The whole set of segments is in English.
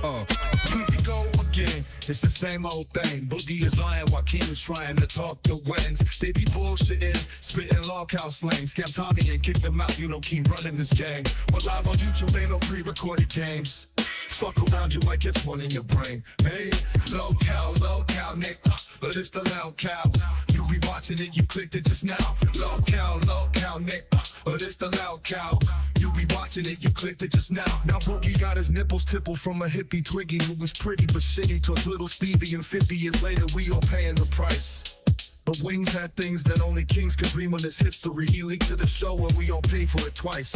Here we go again, it's the same old thing. Boogie is lying while Keem's trying to talk to wings. They be bullshitting, spitting lolcow slang. Scam Tommy and kick them out, you know Keem running this gang. We're live on YouTube, ain't no pre-recorded games. Fuck around, you might get one in your brain. Hey, local, Nick, but it's the local. You be watching it, you clicked it just now. Local, Nick, but it's the local. You be watching it, you clicked it just now. Now Boogie got his nipples tippled from a hippie Twiggy who was pretty but shitty towards little Stevie, and 50 years later we all paying the price. But Wings had things that only kings could dream on this history. He leaked to the show and we all pay for it twice.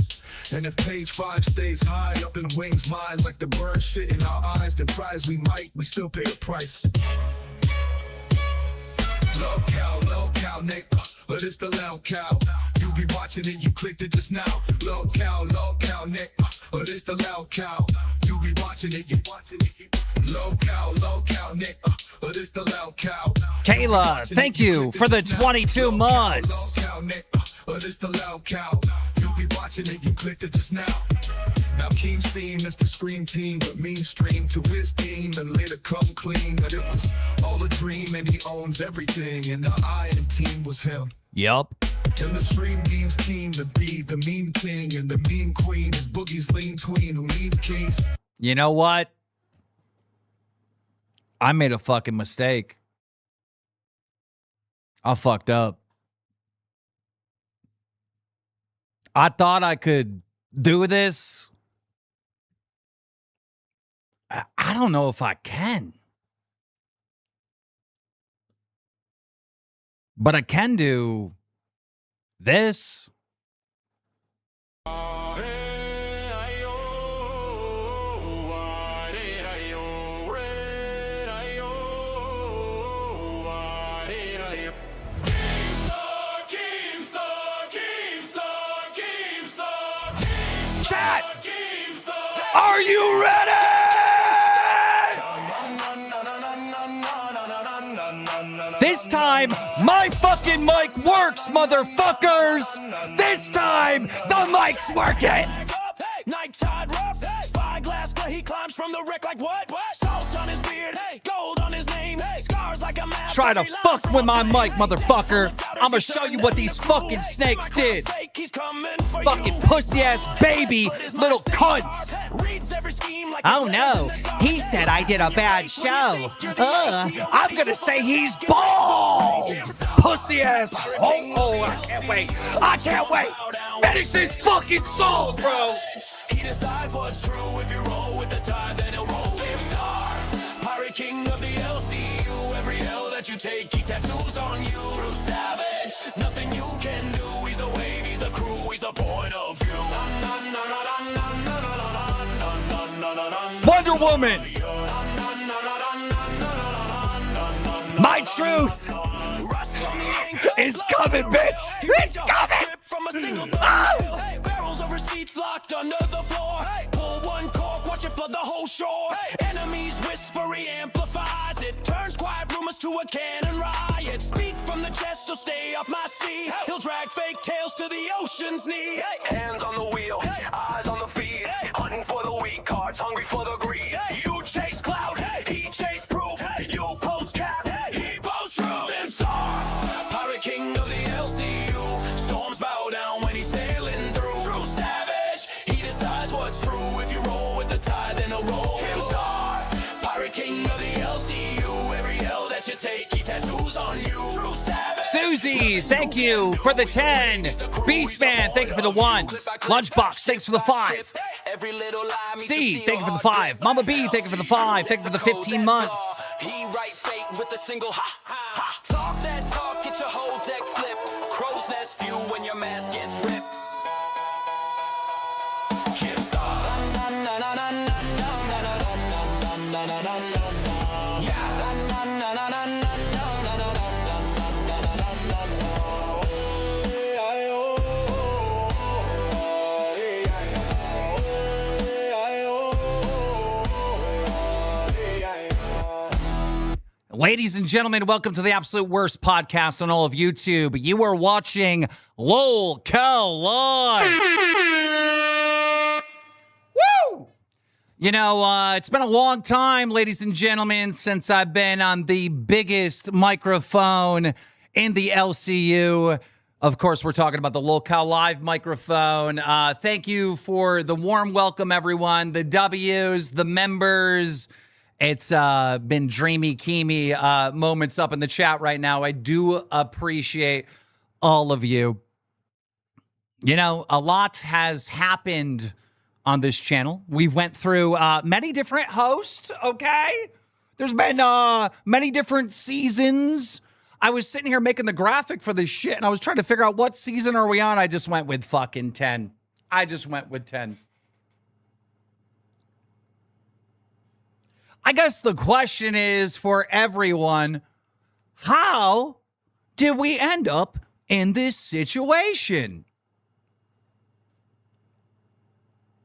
And if page 5 stays high up in Wings' mind like the bird shit in our eyes, then try as we might, we still pay the price. Local, Nick, but it's the local. You be watching it, you clicked it just now. Local, Nick, but it's the local. You be watching it, you watching it. Local, Nick, but it's the local. Kayla, thank you for the 22 months. Local, Nick, but it's the local. You be watching it, you clicked it just now. Now Keem's theme is the Scream Team, but mean stream to his team and later come clean. But it was all a dream and he owns everything. And the Iron Team was him. Yup. And the stream deems Keem to be the mean king, and the mean queen is Boogie's lean tween who needs keys. You know what? I made a fucking mistake. I fucked up. I thought I could do this. I don't know if I can. But I can do this. Chat! Are you ready? This time, my fucking mic works, motherfuckers! This time, the mic's working! Nighttime rough, spyglass, he climbs from the wreck like what? Salt on his beard, gold on his name, scars like a map. Try to fuck with my mic, motherfucker. I'ma show you what these fucking snakes did. Fucking pussy-ass baby, little cunts. Oh no, he said I did a bad show. I'm gonna say he's bald. Pussy-ass. Oh, I can't wait. I can't wait. Finish this fucking song, bro. He decides what's true. If you roll with the tide, then he'll roll with star. Pirate king of the LCU. Every L that you take, he tattoos on you. True savage, nothing you can do. He's a wave, he's a crew, he's a point of view. Wonder Woman. My truth is coming, bitch. It's coming. Oh! Barrels of receipts locked under the floor. Pull one cork, watch it flood the whole shore. Enemies whisper, he amplifies it. Turns quiet rumors to a cannon riot. Speak from the chest or stay off my sea. He'll drag fake tales to the ocean's knee. Hands on the wheel, eyes on the feed. Hunting for the weak, cards hungry for the greed. You chase clout, he chase proof. You post cap, he post truth. KEEMSTAR, pirate king of the LCU. Storms bow down when he's sailing through. True savage, he decides what's true. If you roll with the tide, then he'll roll. KEEMSTAR, pirate king of the LCU. Every L that you take, he tattoos on you. True savage. Susie, thank you for the 10. Beastman, thank you for the 1. Lunchbox, thanks for the 5. C, thank you for the 5. Mama B, thank you for the 5. Thank you for the 15 months. He write fate with a single ha, ha. Talk that talk, get your whole deck flip. Crow's nest view when your mask gets ripped. Ladies and gentlemen, welcome to the absolute worst podcast on all of YouTube. You are watching LolcowUniverse. Woo! You know, it's been a long time, ladies and gentlemen, since I've been on the biggest microphone in the LCU. Of course, we're talking about the Local Live microphone. Thank you for the warm welcome, everyone. The W's, the members. It's been dreamy, Keemy moments up in the chat right now. I do appreciate all of you. You know, a lot has happened on this channel. We went through many different hosts, okay? There's been many different seasons. I was sitting here making the graphic for this shit, and I was trying to figure out what season are we on. I just went with fucking 10. I just went with 10. I guess the question is for everyone, how did we end up in this situation?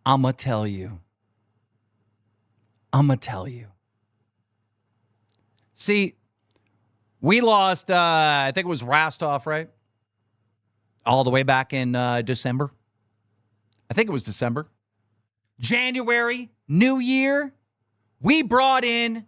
I'ma tell you. See, we lost, I think it was Rastov, right? All the way back in December. I think it was December. January, New Year, we brought in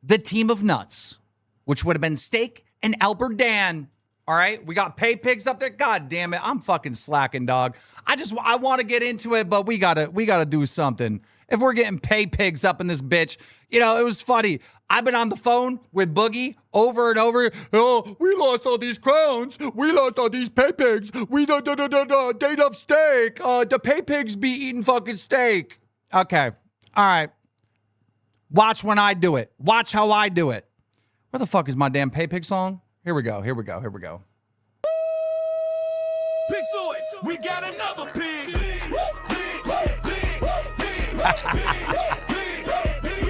the team of nuts, which would have been Steak and Albert Dan. All right, we got pay pigs up there. God damn it, I'm fucking slacking, dog. I want to get into it, but we gotta do something. If we're getting pay pigs up in this bitch, you know, it was funny. I've been on the phone with Boogie over and over. Oh, we lost all these crowns. We lost all these pay pigs. We date of steak. The pay pigs be eating fucking steak. Okay, all right. Watch when I do it. Watch how I do it. Where the fuck is my damn pay pig song? Here we go. Pixoid, we got another pig. We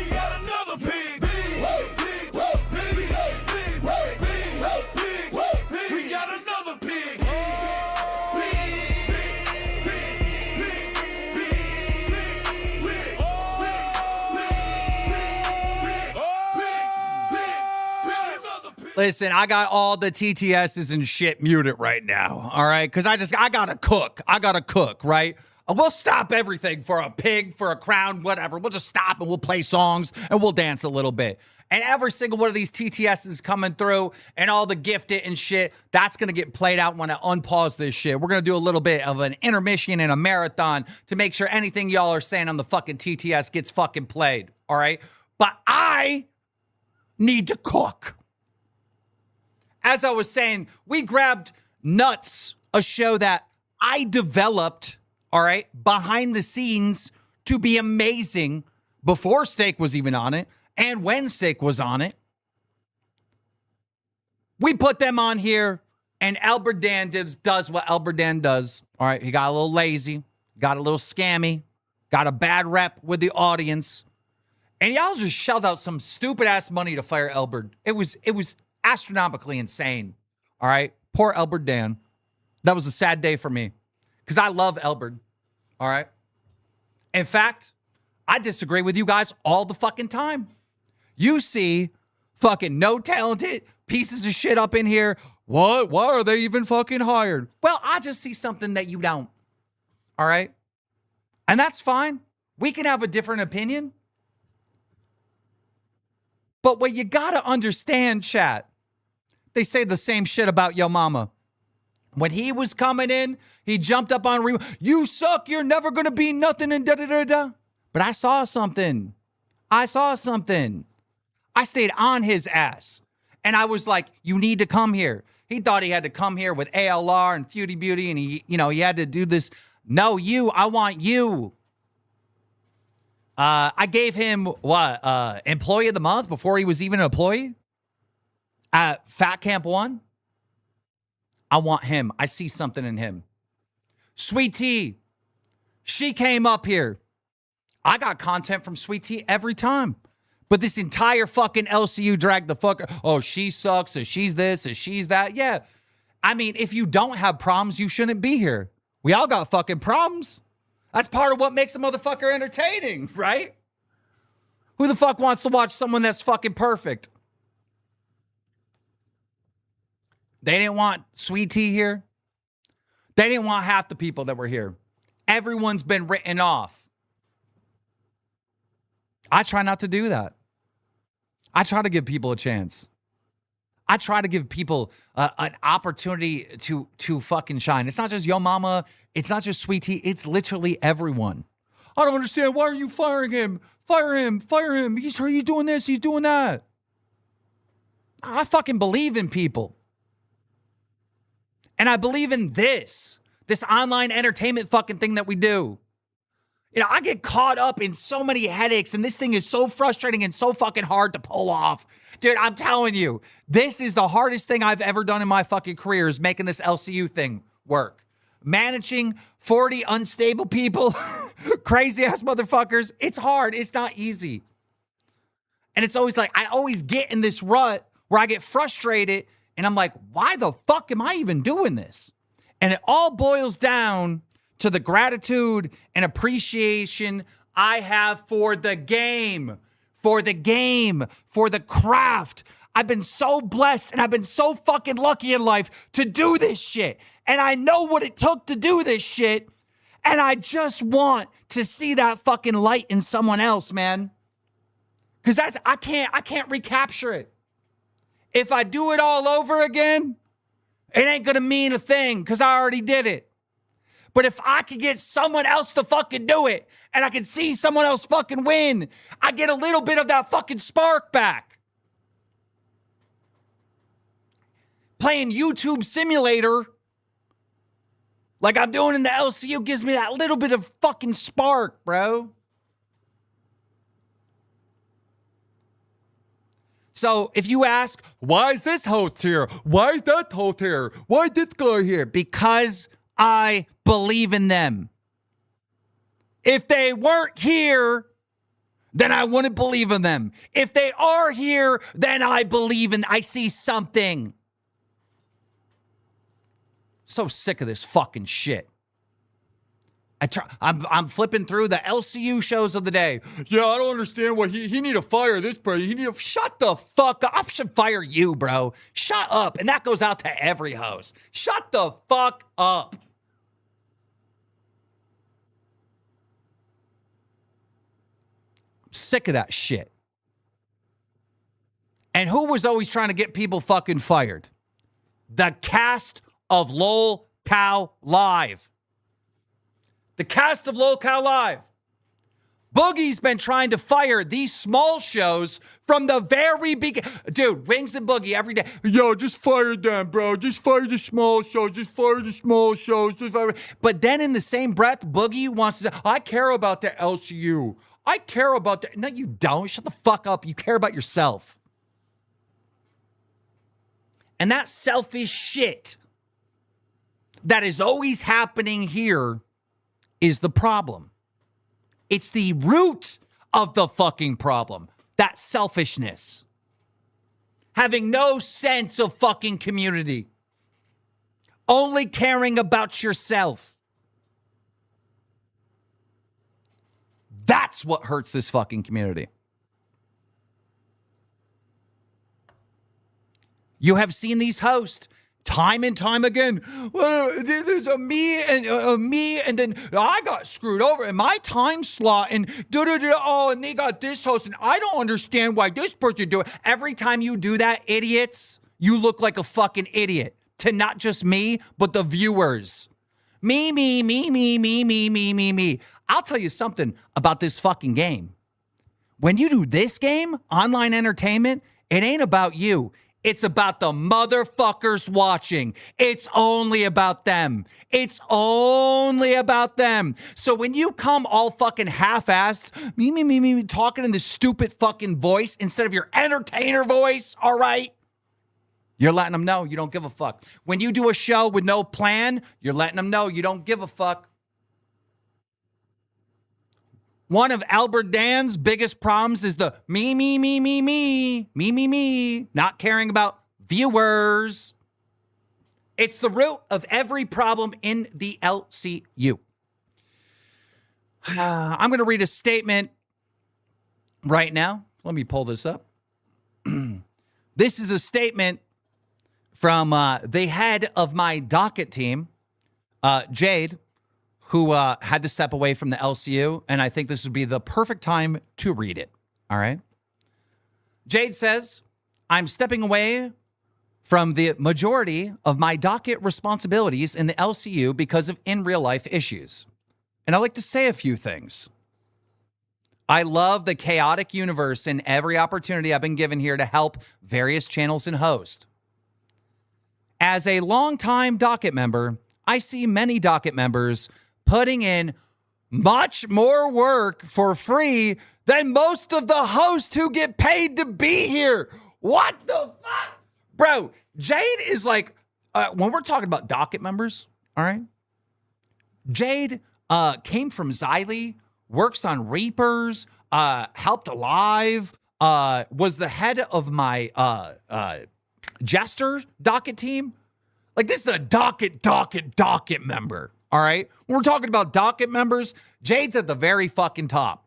got another pig. We got another pig. Listen, I got all the TTSs and shit muted right now, all right? Because I gotta cook. Right? We'll stop everything for a pig, for a crown, whatever. We'll just stop and we'll play songs and we'll dance a little bit. And every single one of these TTSs coming through and all the gifted and shit, that's going to get played out when I unpause this shit. We're going to do a little bit of an intermission and a marathon to make sure anything y'all are saying on the fucking TTS gets fucking played, all right? But I need to cook. As I was saying, we grabbed Nuts, a show that I developed, all right, behind the scenes to be amazing before Steak was even on it and when Steak was on it. We put them on here and Albert Dan does what Albert Dan does. All right, he got a little lazy, got a little scammy, got a bad rep with the audience. And y'all just shelled out some stupid ass money to fire Albert. It was astronomically insane. All right. Poor Albert Dan. That was a sad day for me because I love Albert. All right. In fact, I disagree with you guys all the fucking time. You see fucking no talented pieces of shit up in here. What? Why are they even fucking hired? Well, I just see something that you don't. All right. And that's fine. We can have a different opinion. But what you got to understand, chat, they say the same shit about Yo Mama. When he was coming in, he jumped up on, you suck, you're never going to be nothing, and da-da-da-da. But I saw something. I stayed on his ass. And I was like, you need to come here. He thought he had to come here with ALR and Feudy Beauty, and he had to do this. No, I want you. I gave him, Employee of the Month before he was even an employee? At Fat Camp 1, I want him. I see something in him. Sweet Tea, she came up here. I got content from Sweet Tea every time. But this entire fucking LCU dragged the fucker. Oh, she sucks, or she's this, or she's that. Yeah. I mean, if you don't have problems, you shouldn't be here. We all got fucking problems. That's part of what makes a motherfucker entertaining, right? Who the fuck wants to watch someone that's fucking perfect? They didn't want Sweet Tea here. They didn't want half the people that were here. Everyone's been written off. I try not to do that. I try to give people a chance. I try to give people an opportunity to fucking shine. It's not just Yo Mama. It's not just Sweet Tea. It's literally everyone. I don't understand. Why are you firing him? Fire him. Fire him. He's doing this. He's doing that. I fucking believe in people. And I believe in this online entertainment fucking thing that we do. You know, I get caught up in so many headaches, and this thing is so frustrating and so fucking hard to pull off. Dude, I'm telling you, this is the hardest thing I've ever done in my fucking career, is making this LCU thing work. Managing 40 unstable people, crazy ass motherfuckers, it's hard. It's not easy. And it's always like, I always get in this rut where I get frustrated, and I'm like, why the fuck am I even doing this? And it all boils down to the gratitude and appreciation I have for the game, for the craft. I've been so blessed and I've been so fucking lucky in life to do this shit. And I know what it took to do this shit. And I just want to see that fucking light in someone else, man. Because I can't recapture it. If I do it all over again, it ain't gonna mean a thing because I already did it. But if I could get someone else to fucking do it, and I can see someone else fucking win, I get a little bit of that fucking spark back. Playing YouTube Simulator, like I'm doing in the LCU, gives me that little bit of fucking spark, bro. So if you ask, why is this host here? Why is that host here? Why is this guy here? Because I believe in them. If they weren't here, then I wouldn't believe in them. If they are here, then I see something. So sick of this fucking shit. I'm flipping through the LCU shows of the day. Yeah, I don't understand why he need to fire this bro. Shut the fuck up. I should fire you, bro. Shut up. And that goes out to every host. Shut the fuck up. I'm sick of that shit. And who was always trying to get people fucking fired? The cast of LolCow Live. The cast of LolCow Live. Boogie's been trying to fire these small shows from the very beginning. Dude, Wings and Boogie every day. Yo, just fire them, bro. Just fire the small shows. Just fire the small shows. But then in the same breath, Boogie wants to say, I care about the LCU. I care about that. No, you don't. Shut the fuck up. You care about yourself. And that selfish shit that is always happening here is the problem. It's the root of the fucking problem. That selfishness. Having no sense of fucking community. Only caring about yourself. That's what hurts this fucking community. You have seen these hosts time and time again. Well, there's me, and then I got screwed over in my time slot, and oh, and they got this host, and I don't understand why this person do it. Every time you do that, idiots, you look like a fucking idiot to not just me, but the viewers. Me. I'll tell you something about this fucking game. When you do this game, online entertainment, it ain't about you. It's about the motherfuckers watching. It's only about them. It's only about them. So when you come all fucking half-assed, me, talking in this stupid fucking voice instead of your entertainer voice, all right? You're letting them know you don't give a fuck. When you do a show with no plan, you're letting them know you don't give a fuck. One of Albert Dan's biggest problems is the me, not caring about viewers. It's the root of every problem in the LCU. I'm going to read a statement right now. Let me pull this up. This is a statement from the head of my docket team, Jade, who had to step away from the LCU, and I think this would be the perfect time to read it. All right. Jade says, I'm stepping away from the majority of my docket responsibilities in the LCU because of in real life issues. And I'd like to say a few things. I love the chaotic universe and every opportunity I've been given here to help various channels and host. As a longtime docket member, I see many docket members putting in much more work for free than most of the hosts who get paid to be here. What the fuck? Bro, Jade is like, when we're talking about docket members, all right? Jade came from Xylee, works on Reapers, helped Alive, was the head of my Jester docket team. Like, this is a docket member, all right? When we're talking about docket members, Jade's at the very fucking top.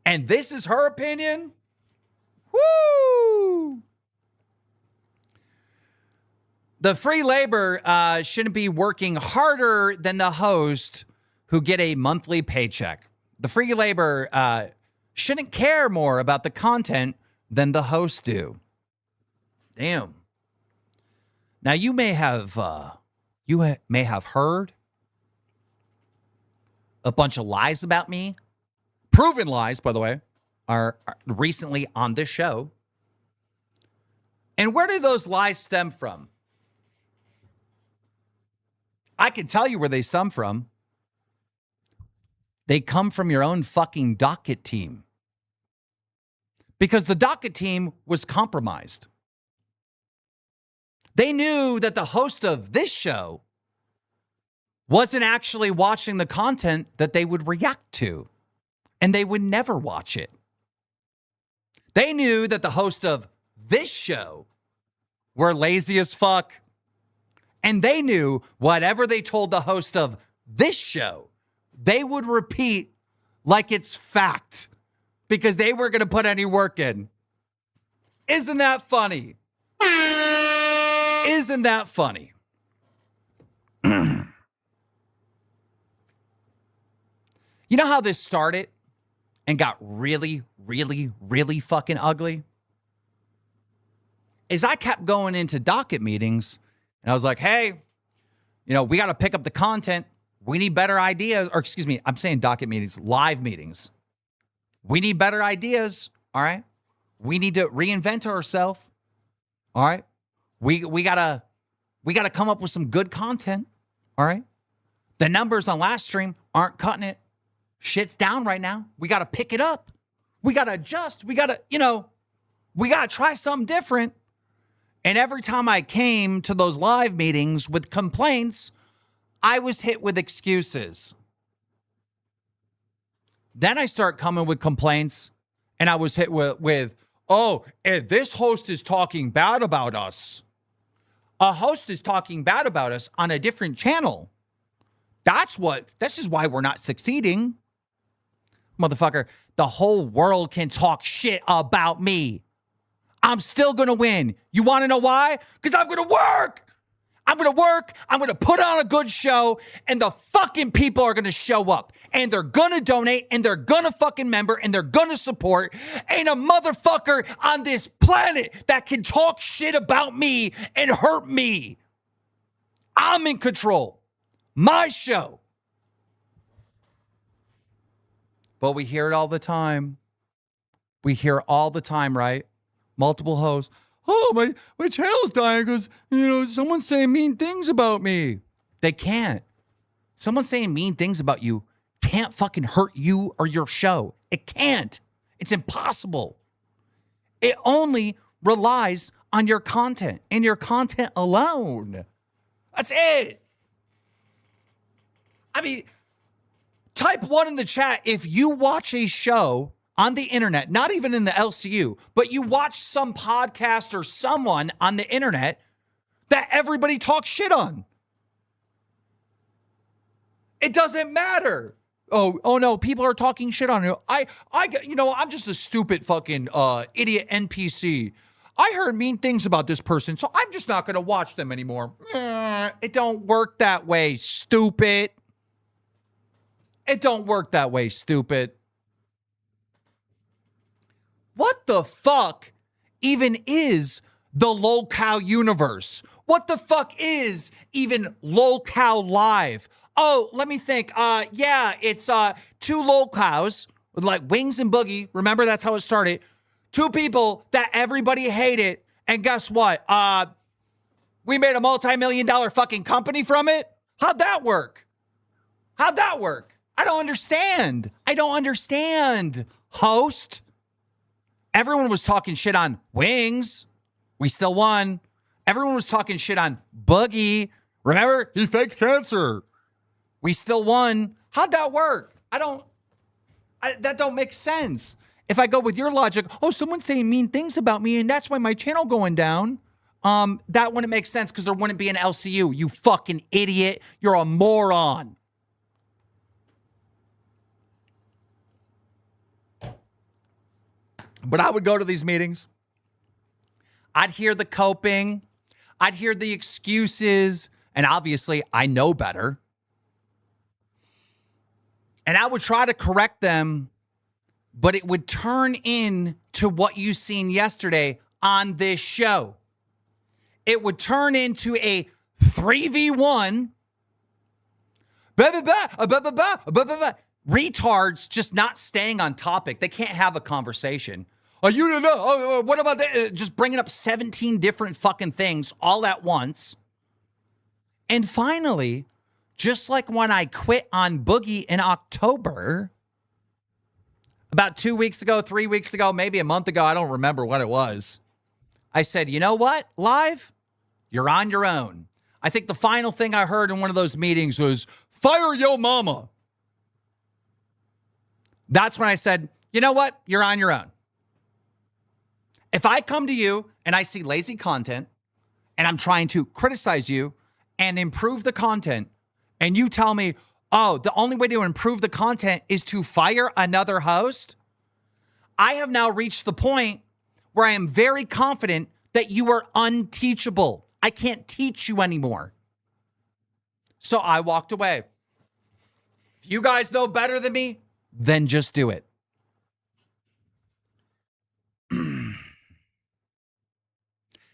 And this is her opinion? Woo! The free labor shouldn't be working harder than the host who get a monthly paycheck. The free labor shouldn't care more about the content than the hosts do. Damn. Now you may have heard a bunch of lies about me, proven lies, by the way, are recently on this show. And where do those lies stem from? I can tell you where they stem from. They come from your own fucking docket team. Because the docket team was compromised. They knew that the host of this show wasn't actually watching the content that they would react to, and they would never watch it. They knew that the host of this show were lazy as fuck, and they knew whatever they told the host of this show, they would repeat like it's fact because they weren't going to put any work in. Isn't that funny? Isn't that funny? You know how this started and got really, really, really fucking ugly? Is I kept going into docket meetings and I was like, hey, we got to pick up the content. We need better ideas. Or excuse me, I'm saying docket meetings, live meetings. We need better ideas. All right. We need to reinvent ourselves. All right. We gotta come up with some good content. All right. The numbers on last stream aren't cutting it. Shit's down right now. We gotta pick it up. We gotta adjust. We gotta try something different. And every time I came to those live meetings with complaints, I was hit with excuses. Then I start coming with complaints, and I was hit with oh, and this host is talking bad about us. A host is talking bad about us on a different channel. This is why we're not succeeding. Motherfucker, the whole world can talk shit about me. I'm still going to win. You want to know why? Because I'm going to work. I'm going to work. I'm going to put on a good show, and the fucking people are going to show up, and they're going to donate, and they're going to fucking member, and they're going to support. Ain't a motherfucker on this planet that can talk shit about me and hurt me. I'm in control. My show. But we hear it all the time. We hear all the time, right? Multiple hosts. Oh, my channel's dying because, someone's saying mean things about me. They can't. Someone saying mean things about you can't fucking hurt you or your show. It can't. It's impossible. It only relies on your content and your content alone. That's it. I mean, type 1 in the chat if you watch a show on the internet, not even in the LCU, but you watch some podcast or someone on the internet that everybody talks shit on. It doesn't matter. Oh no, people are talking shit on you. I'm just a stupid fucking idiot NPC. I heard mean things about this person, so I'm just not going to watch them anymore. It don't work that way, stupid. It don't work that way, stupid. the fuck even is the LolcowUniverse? What the fuck is even Lolcow Live? Oh, let me think. Yeah, it's two Lolcows with like Wings and Boogie. Remember, that's how it started. Two people that everybody hated. And guess what? We made a multi-million-dollar fucking company from it. How'd that work? How'd that work? I don't understand. I don't understand, host. Everyone was talking shit on Wings. We still won. Everyone was talking shit on Boogie. Remember? He faked cancer. We still won. How'd that work? That don't make sense. If I go with your logic, oh, someone's saying mean things about me and that's why my channel going down. That wouldn't make sense because there wouldn't be an LCU. You fucking idiot. You're a moron. But I would go to these meetings. I'd hear the coping. I'd hear the excuses. And obviously, I know better. And I would try to correct them, but it would turn into what you seen yesterday on this show. It would turn into a 3v1. Retards just not staying on topic. They can't have a conversation. Oh, you don't know. Oh, what about that? Just bringing up 17 different fucking things all at once. And finally, just like when I quit on Boogie in October, about 2 weeks ago, 3 weeks ago, maybe a month ago, I don't remember what it was. I said, you know what, Live? You're on your own. I think the final thing I heard in one of those meetings was, fire yo mama. That's when I said, you know what? You're on your own. If I come to you and I see lazy content and I'm trying to criticize you and improve the content, and you tell me, oh, the only way to improve the content is to fire another host, I have now reached the point where I am very confident that you are unteachable. I can't teach you anymore. So I walked away. If you guys know better than me, then just do it.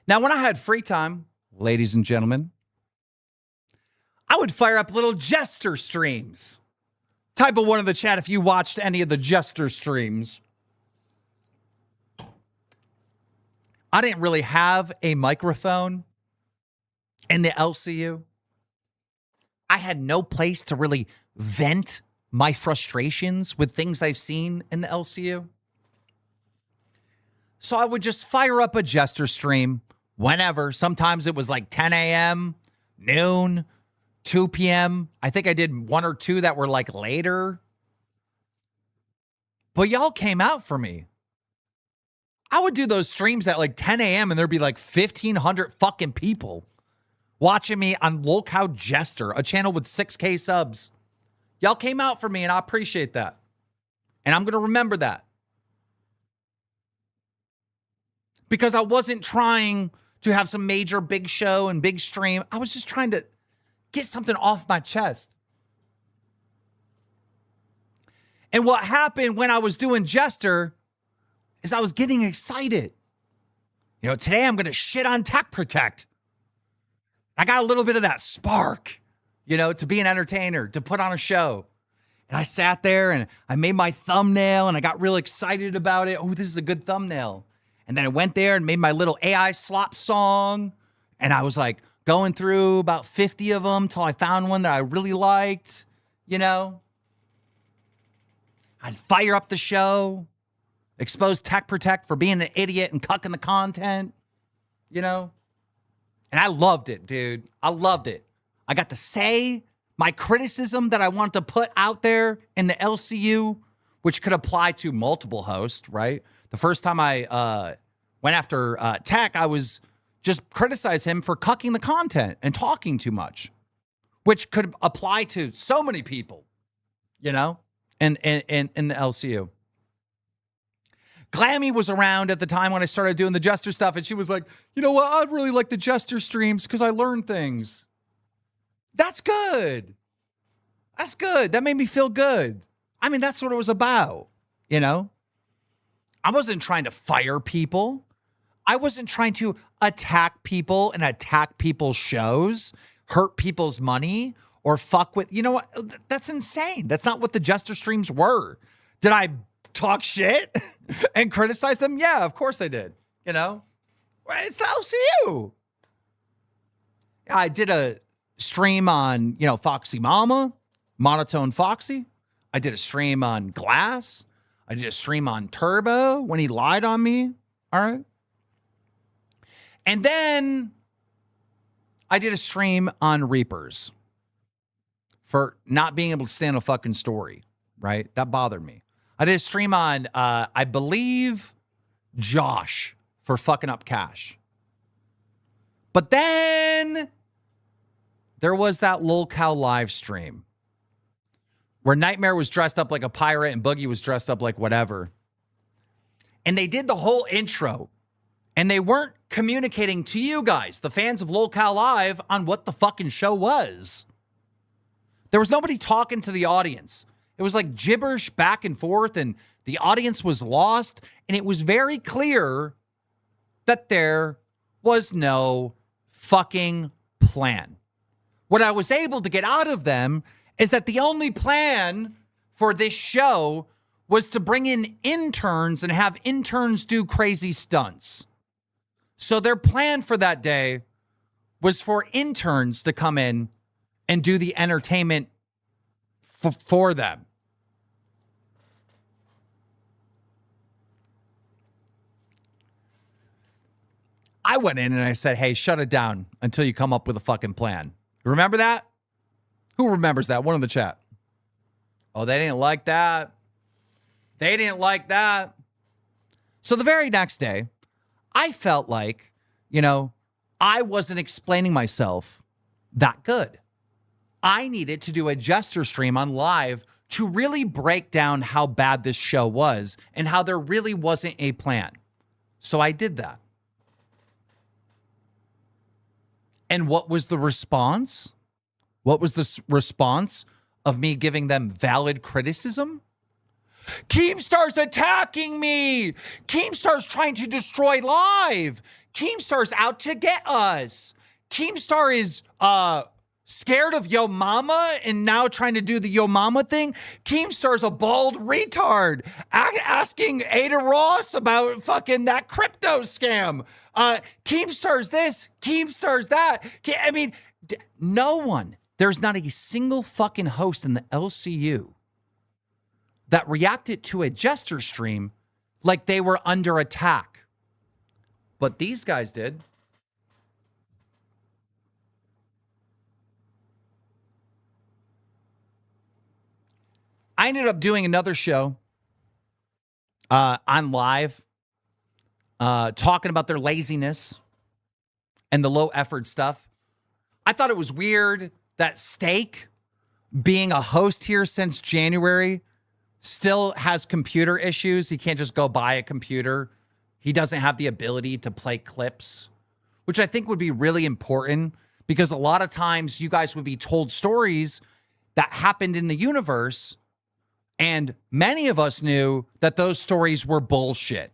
Now, when I had free time, ladies and gentlemen, I would fire up little Jester streams. Type of one in the chat if you watched any of the Jester streams. I didn't really have a microphone in the LCU. I had no place to really vent my frustrations with things I've seen in the LCU. So I would just fire up a Jester stream whenever. Sometimes it was like 10 a.m., noon, 2 p.m. I think I did one or two that were like later. But y'all came out for me. I would do those streams at like 10 a.m. and there'd be like 1,500 fucking people watching me on Lolcow Jester, a channel with 6K subs. Y'all came out for me and I appreciate that. And I'm going to remember that. Because I wasn't trying to have some major big show and big stream. I was just trying to get something off my chest. And what happened when I was doing Jester is I was getting excited. You know, today I'm going to shit on Tech Protect. I got a little bit of that spark, you know, to be an entertainer, to put on a show. And I sat there and I made my thumbnail and I got real excited about it. Oh, this is a good thumbnail. And then I went there and made my little AI slop song. And I was like going through about 50 of them till I found one that I really liked, you know. I'd fire up the show, expose Tech Protect for being an idiot and cucking the content, you know. And I loved it, dude. I loved it. I got to say my criticism that I wanted to put out there in the LCU, which could apply to multiple hosts, right? The first time I went after Tech, I was just criticize him for cucking the content and talking too much, which could apply to so many people, you know, in the LCU. Glammy was around at the time when I started doing the Jester stuff, and she was like, you know what? I'd really like the Jester streams because I learned things. That's good. That's good. That made me feel good. I mean, that's what it was about, you know? I wasn't trying to fire people. I wasn't trying to attack people and attack people's shows, hurt people's money, or fuck with, you know what? That's insane. That's not what the Jester streams were. Did I talk shit and criticize them? Yeah, of course I did. You know, it's the LCU. I did a stream on, you know, Foxy Mama, Monotone Foxy. I did a stream on Glass. I did a stream on Turbo when he lied on me. All right. And then I did a stream on Reapers for not being able to stand a fucking story, right? That bothered me. I did a stream on, I believe, Josh for fucking up cash. But then there was that LolCow live stream where Nightmare was dressed up like a pirate and Boogie was dressed up like whatever. And they did the whole intro. And they weren't communicating to you guys, the fans of LolCow Live, on what the fucking show was. There was nobody talking to the audience. It was like gibberish back and forth, and the audience was lost. And it was very clear that there was no fucking plan. What I was able to get out of them is that the only plan for this show was to bring in interns and have interns do crazy stunts. So their plan for that day was for interns to come in and do the entertainment for them. I went in and I said, hey, shut it down until you come up with a fucking plan. Remember that? Who remembers that? One in the chat. Oh, they didn't like that. They didn't like that. So the very next day, I felt like, you know, I wasn't explaining myself that good. I needed to do a Jester stream on live to really break down how bad this show was and how there really wasn't a plan. So I did that. And what was the response? What was the response of me giving them valid criticism? KEEMSTAR's attacking me. KEEMSTAR's trying to destroy live. KEEMSTAR's out to get us. KEEMSTAR is scared of Yo Mama and now trying to do the Yo Mama thing. KEEMSTAR's a bald retard asking Ada Ross about fucking that crypto scam. KEEMSTAR's this, KEEMSTAR's that. I mean, no one. There's not a single fucking host in the LCU that reacted to a Jester stream like they were under attack. But these guys did. I ended up doing another show on live, talking about their laziness and the low effort stuff. I thought it was weird that Steak, being a host here since January, still has computer issues. He can't just go buy a computer. He doesn't have the ability to play clips, which I think would be really important because a lot of times you guys would be told stories that happened in the universe, and many of us knew that those stories were bullshit.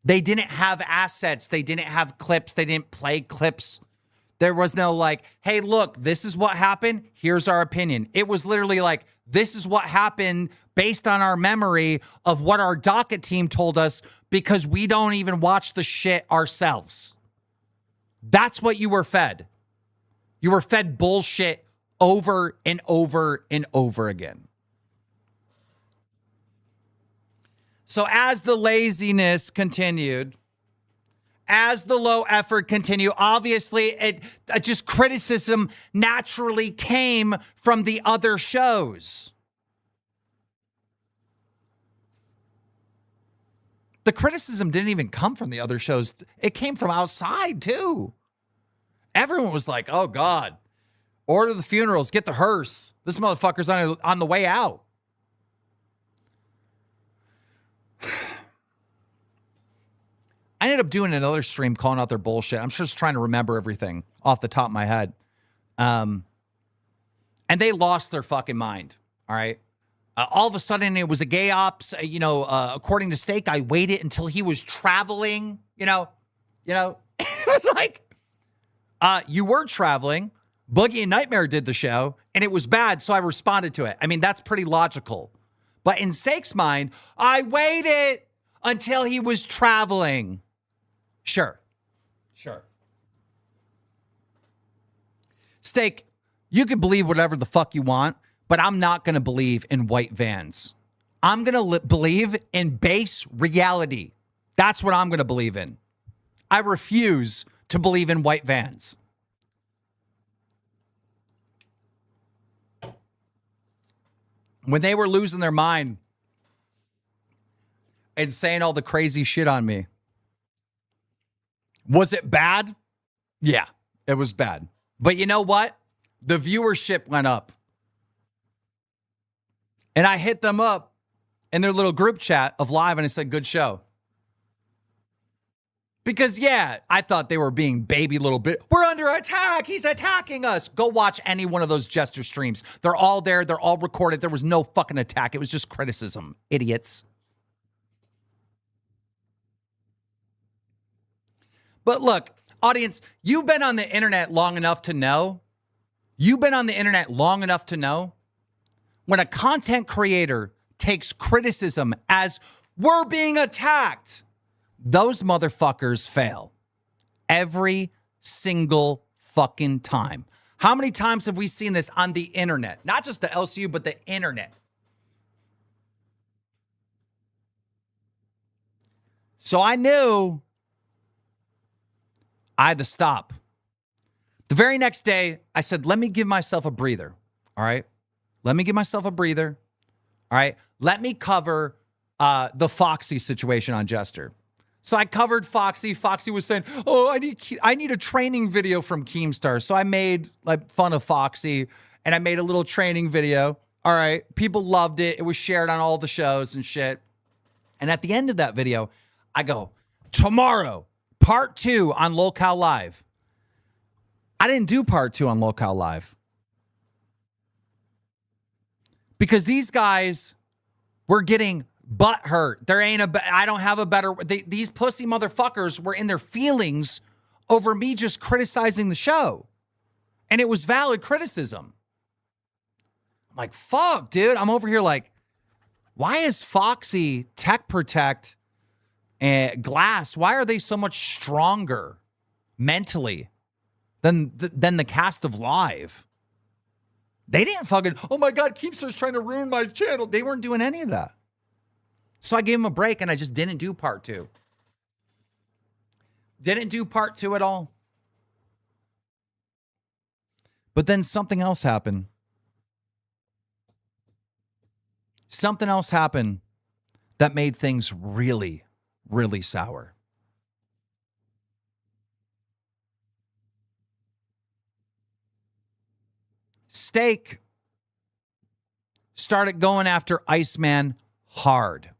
They didn't have assets. They didn't have clips. They didn't play clips. There was no like, hey, look, this is what happened. Here's our opinion. It was literally like, this is what happened based on our memory of what our docket team told us because we don't even watch the shit ourselves. That's what you were fed. You were fed bullshit over and over and over again. So as the laziness continued, as the low effort continued, obviously it just criticism naturally came from the other shows. The criticism didn't even come from the other shows. It came from outside too. Everyone was like, oh God, order the funerals, get the hearse. This motherfucker's on the way out. I ended up doing another stream calling out their bullshit. I'm just trying to remember everything off the top of my head. And they lost their fucking mind. All right. All of a sudden, it was a gay ops. According to Steak, I waited until he was traveling. It was like, you were traveling. Boogie and Nightmare did the show, and it was bad, so I responded to it. I mean, that's pretty logical. But in Steak's mind, I waited until he was traveling. Sure. Steak, you can believe whatever the fuck you want, but I'm not going to believe in white vans. I'm going to believe in base reality. That's what I'm going to believe in. I refuse to believe in white vans. When they were losing their mind and saying all the crazy shit on me, was it bad? Yeah, it was bad. But you know what? The viewership went up. And I hit them up in their little group chat of live and I said, good show. Because, yeah, I thought they were being baby little bit. We're under attack. He's attacking us. Go watch any one of those Jester streams. They're all there. They're all recorded. There was no fucking attack. It was just criticism. Idiots. But look, audience, you've been on the internet long enough to know. When a content creator takes criticism as we're being attacked, those motherfuckers fail every single fucking time. How many times have we seen this on the internet? Not just the LCU, but the internet. So I knew I had to stop. The very next day, I said, let me give myself a breather. All right. Let me give myself a breather. All right. Let me cover the Foxy situation on Jester. So I covered Foxy. Foxy was saying, oh, I need a training video from KEEMSTAR. So I made like fun of Foxy and I made a little training video. All right. People loved it. It was shared on all the shows and shit. And at the end of that video, I go, tomorrow, part 2 on Lolcow Live. I didn't do part 2 on Lolcow Live. Because these guys were getting butt hurt. I don't have a better, these pussy motherfuckers were in their feelings over me just criticizing the show. And it was valid criticism. I'm like, fuck, dude. I'm over here like, why is Foxy, Tech Protect, and Glass, why are they so much stronger mentally than the cast of Live? They didn't fucking, oh my God, Keemstar's trying to ruin my channel. They weren't doing any of that. So I gave him a break and I just didn't do part 2. Didn't do part 2 at all. But then something else happened. Something else happened that made things really, really sour. Steak started going after Iceman hard.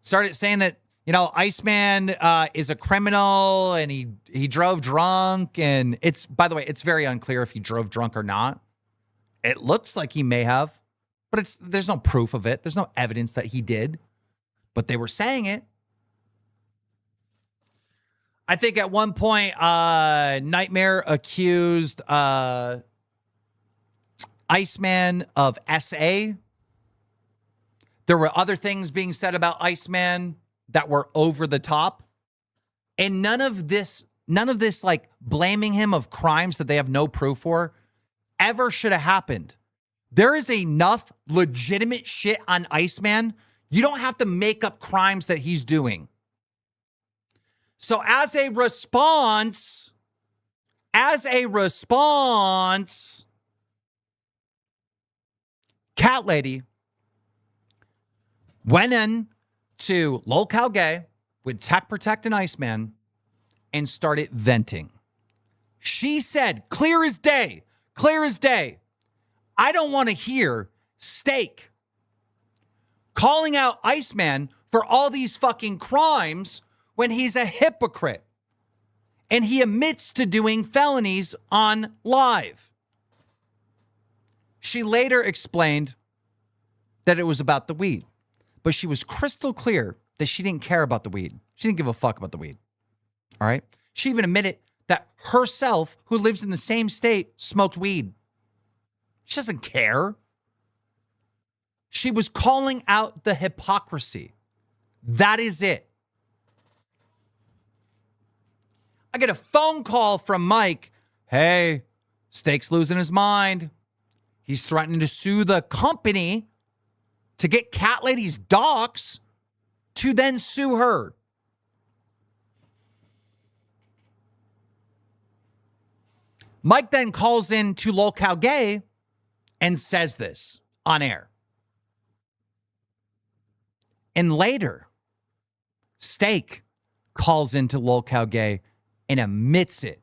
Started saying that, Iceman is a criminal and he drove drunk. And it's, by the way, it's very unclear if he drove drunk or not. It looks like he may have, but there's no proof of it. There's no evidence that he did, but they were saying it. I think at one point, Nightmare accused Iceman of SA. There were other things being said about Iceman that were over the top. And none of this like blaming him of crimes that they have no proof for ever should have happened. There is enough legitimate shit on Iceman. You don't have to make up crimes that he's doing. So as a response, Cat Lady went in to Lolcow Gay with Tech Protect and Iceman and started venting. She said, clear as day, I don't want to hear Steak calling out Iceman for all these fucking crimes when he's a hypocrite and he admits to doing felonies on live. She later explained that it was about the weed. But she was crystal clear that she didn't care about the weed. She didn't give a fuck about the weed. All right? She even admitted that herself, who lives in the same state, smoked weed. She doesn't care. She was calling out the hypocrisy. That is it. I get a phone call from Mike. Hey, Steak's losing his mind. He's threatening to sue the company to get Cat Lady's docs to then sue her. Mike then calls in to Lolcow Gay and says this on air. And later, Steak calls into Lolcow Gay and admits it.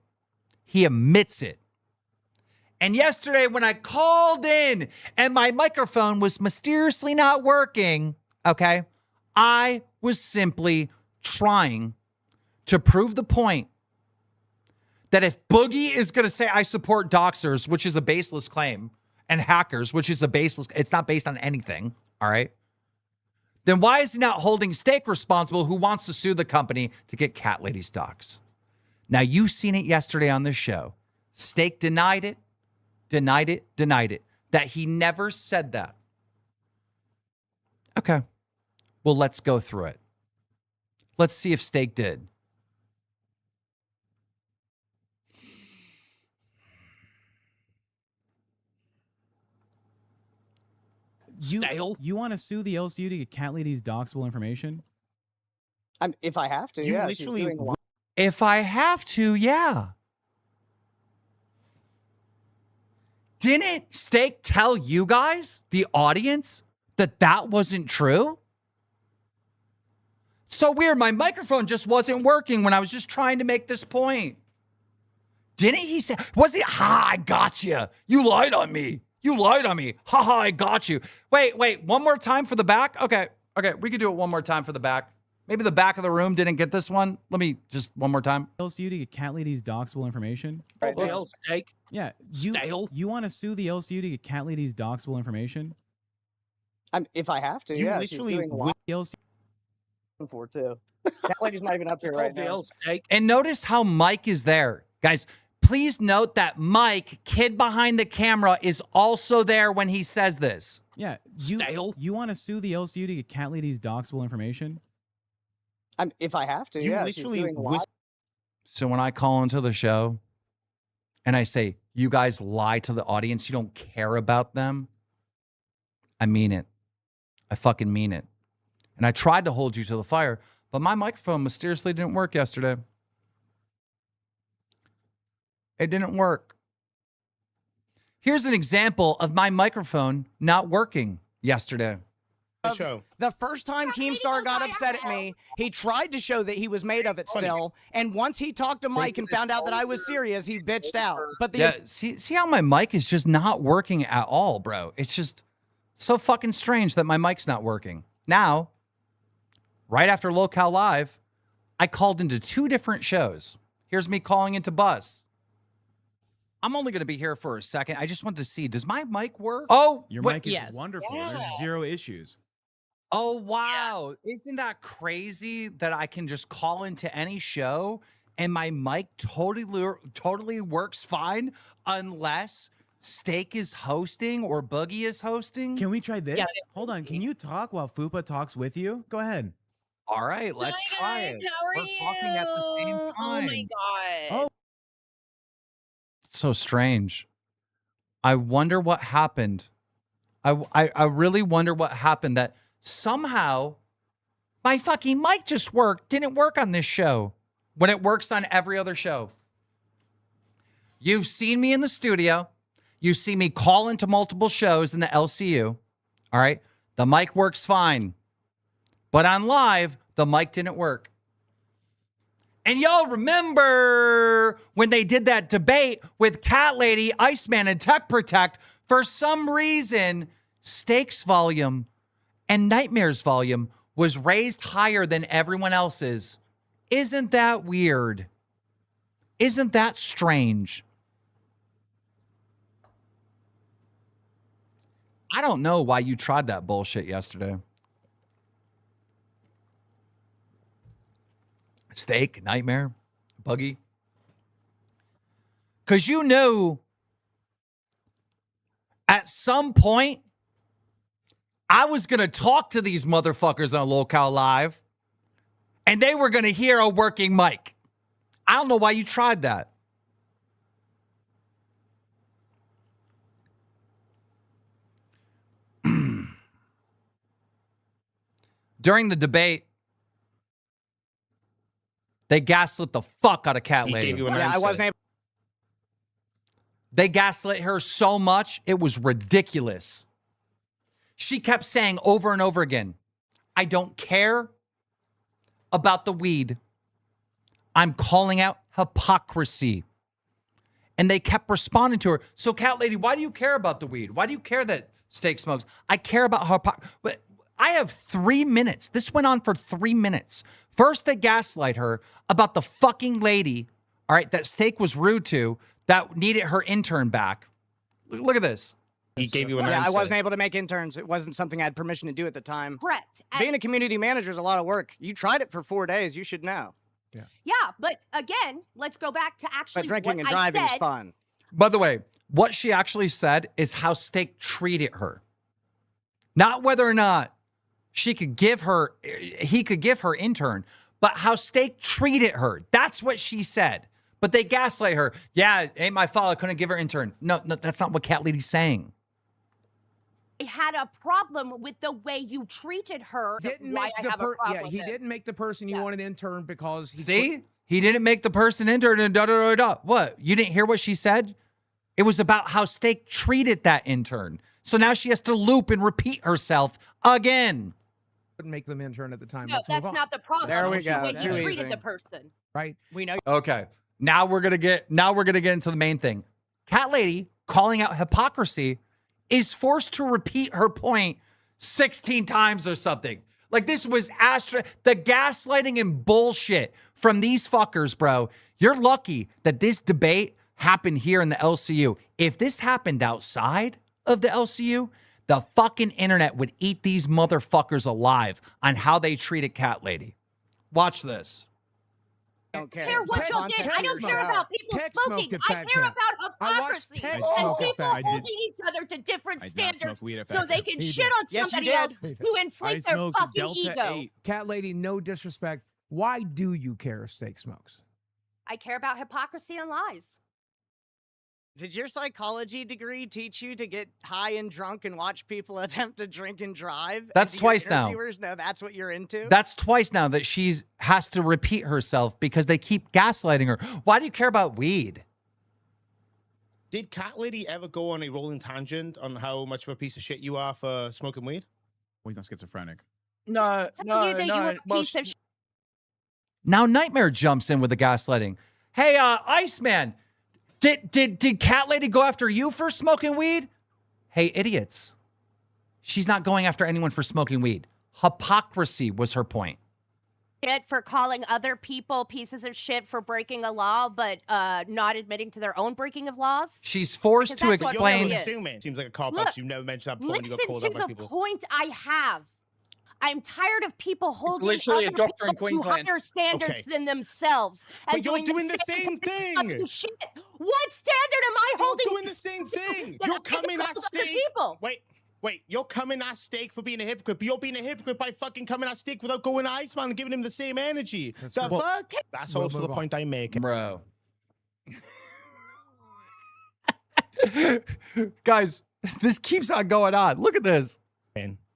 He admits it. And yesterday when I called in and my microphone was mysteriously not working, okay, I was simply trying to prove the point that if Boogie is going to say I support doxers, which is a baseless claim, and hackers, which is a baseless, it's not based on anything, all right, then why is he not holding Steak responsible, who wants to sue the company to get Cat Lady's docs? Now, you've seen it yesterday on this show. Steak denied it, that he never said that. Okay. Well, let's go through it. Let's see if Steak did. You want to sue the LCU to get Cat Lady's doxable information? If I have to, You yeah. literally If I have to, yeah. Didn't Steak tell you guys, the audience, that that wasn't true? So weird. My microphone just wasn't working when I was just trying to make this point. Didn't he say, was it, ha, I got you. You lied on me. You lied on me. Ha ha, I got you. Wait, one more time for the back? Okay, we could do it one more time for the back. Maybe the back of the room didn't get this one. Let me just one more time. LCU to get Cat Lady's doxable information? Steak. Yeah. Stale. You want to sue the LCU to get Cat Lady's doxable information? If I have to, You yeah. literally She's doing a lot LCU. for too. That lady's not even up here right now. Steak. And notice how Mike is there. Guys, please note that Mike, kid behind the camera, is also there when he says this. Yeah. Stale. You want to sue the LCU to get Cat Lady's doxable information? If I have to, You yeah. literally She's doing a lot. So when I call into the show and I say, you guys lie to the audience, you don't care about them, I mean it. I fucking mean it. And I tried to hold you to the fire, but my microphone mysteriously didn't work yesterday. It didn't work. Here's an example of my microphone not working yesterday. The first time Keemstar got upset at me, he tried to show that he was made of it still. And once he talked to Mike and found out that I was serious, he bitched out. But the Yeah, see how my mic is just not working at all, bro. It's just so fucking strange that my mic's not working. Now, right after Lolcow Live, I called into 2 different shows. Here's me calling into Buzz. I'm only going to be here for a second. I just wanted to see, does my mic work? Oh, Your wait, mic is wonderful. There's 0 issues. oh, wow. Isn't that crazy that I can just call into any show and my mic totally works fine unless Steak is hosting or Boogie is hosting? Can we try this? Hold on. Can you talk while Fupa talks with you? Go ahead. All right, let's try it. We're talking at the same time. Oh my god. Oh. It's so strange. I wonder what happened. I really wonder what happened that somehow my fucking mic just didn't work on this show when it works on every other show. You've seen me in the studio. You see me call into multiple shows in the LCU. All right. The mic works fine. But on live, the mic didn't work. And y'all remember when they did that debate with Cat Lady, Iceman, and Tech Protect, for some reason, Steak's volume and Nightmare's volume was raised higher than everyone else's. Isn't that weird? Isn't that strange? I don't know why you tried that bullshit yesterday. Steak, Nightmare, Buggy. Because you knew at some point I was going to talk to these motherfuckers on Lolcow Live and they were going to hear a working mic. I don't know why you tried that. During the debate, they gaslit the fuck out of Cat Lady. I wasn't able. They gaslit her so much, it was ridiculous. She kept saying over and over again, I don't care about the weed. I'm calling out hypocrisy. And they kept responding to her. So, Cat Lady, why do you care about the weed? Why do you care that Steak smokes? I care about hypocrisy. But I have 3 minutes. This went on for 3 minutes. First, they gaslight her about the fucking lady, all right, that Steak was rude to, that needed her intern back. Look at this. He gave you an answer. Yeah, I wasn't able to make interns. It wasn't something I had permission to do at the time. Correct. Being a community manager is a lot of work. You tried it for 4 days. You should know. Yeah, but again, let's go back to actually But drinking what and I driving is said. fun. By the way, what she actually said is how Steak treated her. Not whether or not he could give her intern, but how Steak treated her. That's what she said. But they gaslight her. Yeah, it ain't my fault. I couldn't give her intern. No, that's not what Cat Lady's saying. I had a problem with the way you treated her. Why I have a problem with he it. didn't make the person you wanted intern because he See? He didn't make the person intern and da-da-da-da. What? You didn't hear what she said? It was about how Steak treated that intern. So now she has to loop and repeat herself again. couldn't make them intern at the time. No, Let's move that's on. not the problem. There we It's the go. way Too you treated easy. the person. Right? We know. Okay. Now we're gonna get into the main thing. Cat Lady calling out hypocrisy is forced to repeat her point 16 times or something. Like this was the gaslighting and bullshit from these fuckers, bro. You're lucky that this debate happened here in the LCU. If this happened outside of the LCU, the fucking internet would eat these motherfuckers alive on how they treated Cat Lady. Watch this. I don't care. I care what It's y'all content did. of I your don't care show. about people Tech smoking. smoked at I Fat care Cat. about I watched hypocrisy Tech and smoke at people Fat Cat. holding each other to different I did not standards smoke weed at so Fat they Cat. can He shit did. on Yes, you somebody did. else to I inflate their smoked fucking Delta ego. 8. Cat Lady, no disrespect. Why do you care if Steak smokes? I care about hypocrisy and lies. Did your psychology degree teach you to get high and drunk and watch people attempt to drink and drive? That's And do your twice now. interviewers know that's what you're into? That's twice now that she's has to repeat herself because they keep gaslighting her. Why do you care about weed? Did Cat Lady ever go on a rolling tangent on how much of a piece of shit you are for smoking weed? Well, he's not schizophrenic. No, Tell you that you were a well, piece of shit. Now Nightmare jumps in with the gaslighting. Hey, Iceman, did Cat Lady go after you for smoking weed? Hey, idiots. She's not going after anyone for smoking weed. Hypocrisy was her point. Shit for calling other people pieces of shit for breaking a law, but not admitting to their own breaking of laws. She's forced to Because that's what explain. really is. Assuming. Seems like a cop Look, out. You've never mentioned that before when you got Listen called to out by the people. point I have. I'm tired of people holding literally a other doctor in people to Queensland. higher standards Okay. than themselves. But and you're doing doing the same fucking thing. Shit. What standard am I You're holding? doing the same thing. that You're I coming hold at other Steak. people? Wait, you're coming at Steak for being a hypocrite, but you're being a hypocrite by fucking coming at Steak without going to Iceman and giving him the same energy. That's The right. fuck? That's We'll also the move on. point I make. Bro. Guys, this keeps on going on. Look at this.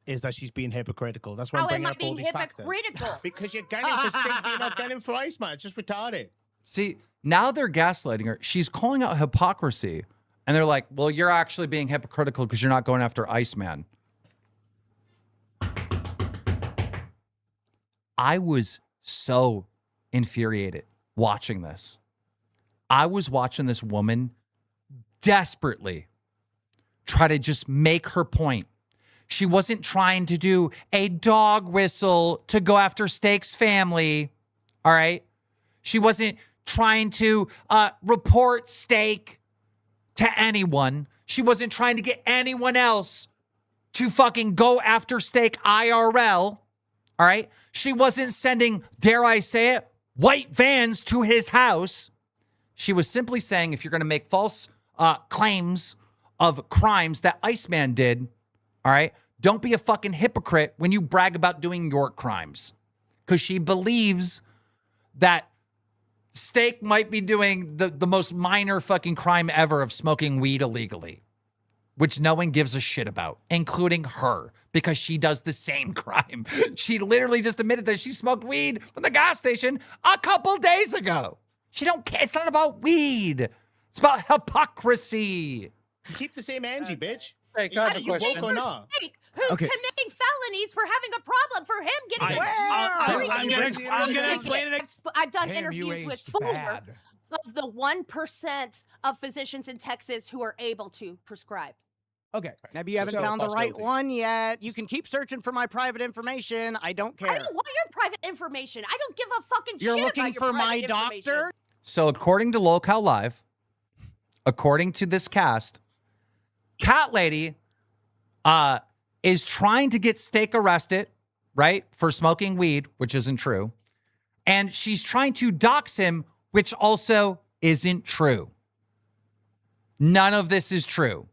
Is that she's being hypocritical. That's why How I'm bringing am I up all being these factors. hypocritical? Because you're gunning for Steak, but you're not gunning for Iceman. It's just retarded. See, now they're gaslighting her. She's calling out hypocrisy. And they're like, well, you're actually being hypocritical because you're not going after Iceman. I was so infuriated watching this. I was watching this woman desperately try to just make her point. She wasn't trying to do a dog whistle to go after Steak's family. All right. She wasn't trying to report Steak to anyone. She wasn't trying to get anyone else to fucking go after Steak IRL, all right? She wasn't sending, dare I say it, white vans to his house. She was simply saying, if you're going to make false claims of crimes that Iceman did, all right, don't be a fucking hypocrite when you brag about doing your crimes. Because she believes that Steak might be doing the most minor fucking crime ever of smoking weed illegally, which no one gives a shit about, including her, because she does the same crime. She literally just admitted that she smoked weed from the gas station a couple days ago. She don't care. It's not about weed. It's about hypocrisy. You keep the same Angie, bitch. Hey, I have a You woke question. or not? Who's Okay. committing felonies for having a problem for him getting I'm gonna explain it. I've done Damn, you interviews with aged 4 bad. of the 1% of physicians in Texas who are able to prescribe. Okay. Maybe you haven't So, found the right possibility. one yet. You can keep searching for my private information. I don't care. I don't want your private information. I don't give a fucking You're shit looking about your for my private information. doctor? So according to Local Live, according to this cast, Cat Lady is trying to get Steak arrested, right, for smoking weed, which isn't true. And she's trying to dox him, which also isn't true. None of this is true.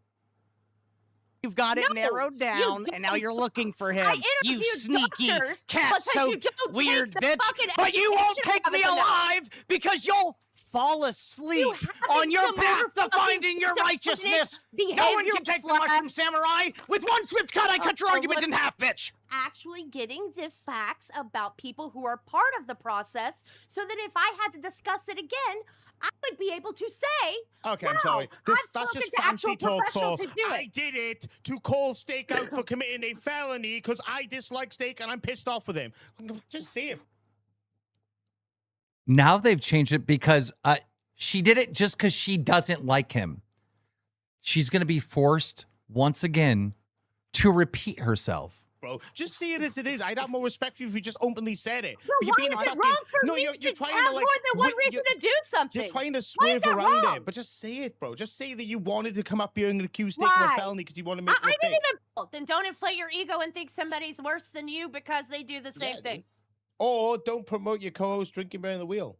You've got it No, narrowed you down, and now don't. you're looking for him. I You interviewed sneaky doctors cat because you so don't weird take the bitch. fucking But you won't education take me from it enough. alive because you'll fall asleep haven't on your some path more to fucking finding your schizophrenic righteousness. No one behavior can take the flag. mushroom samurai. With one swift cut, I cut your argument in half, bitch. Actually getting the facts about people who are part of the process so that if I had to discuss it again, I would be able to say, Okay, wow, I'm sorry. I've That's spoken just to actual fancy talk for professionals who do I it. did it to call Steak out for committing a felony because I dislike Steak and I'm pissed off with him. Just say it. Now they've changed it because she did it just because she doesn't like him. She's going to be forced once again to repeat herself. Bro, just see it as it is. I'd have more respect for you if you just openly said it. Well, But you're why being is a it fucking wrong for no. me You're to trying have to like more than one wi- reason to do something? You're trying to Why is swerve that around wrong? it, but just say it, bro. Just say that you wanted to come up here and accuse Steak of Why? a felony because you want to make I it didn't big. even. Then don't inflate your ego and think somebody's worse than you because they do the same Yeah, thing. Or don't promote your co-host drinking behind the wheel.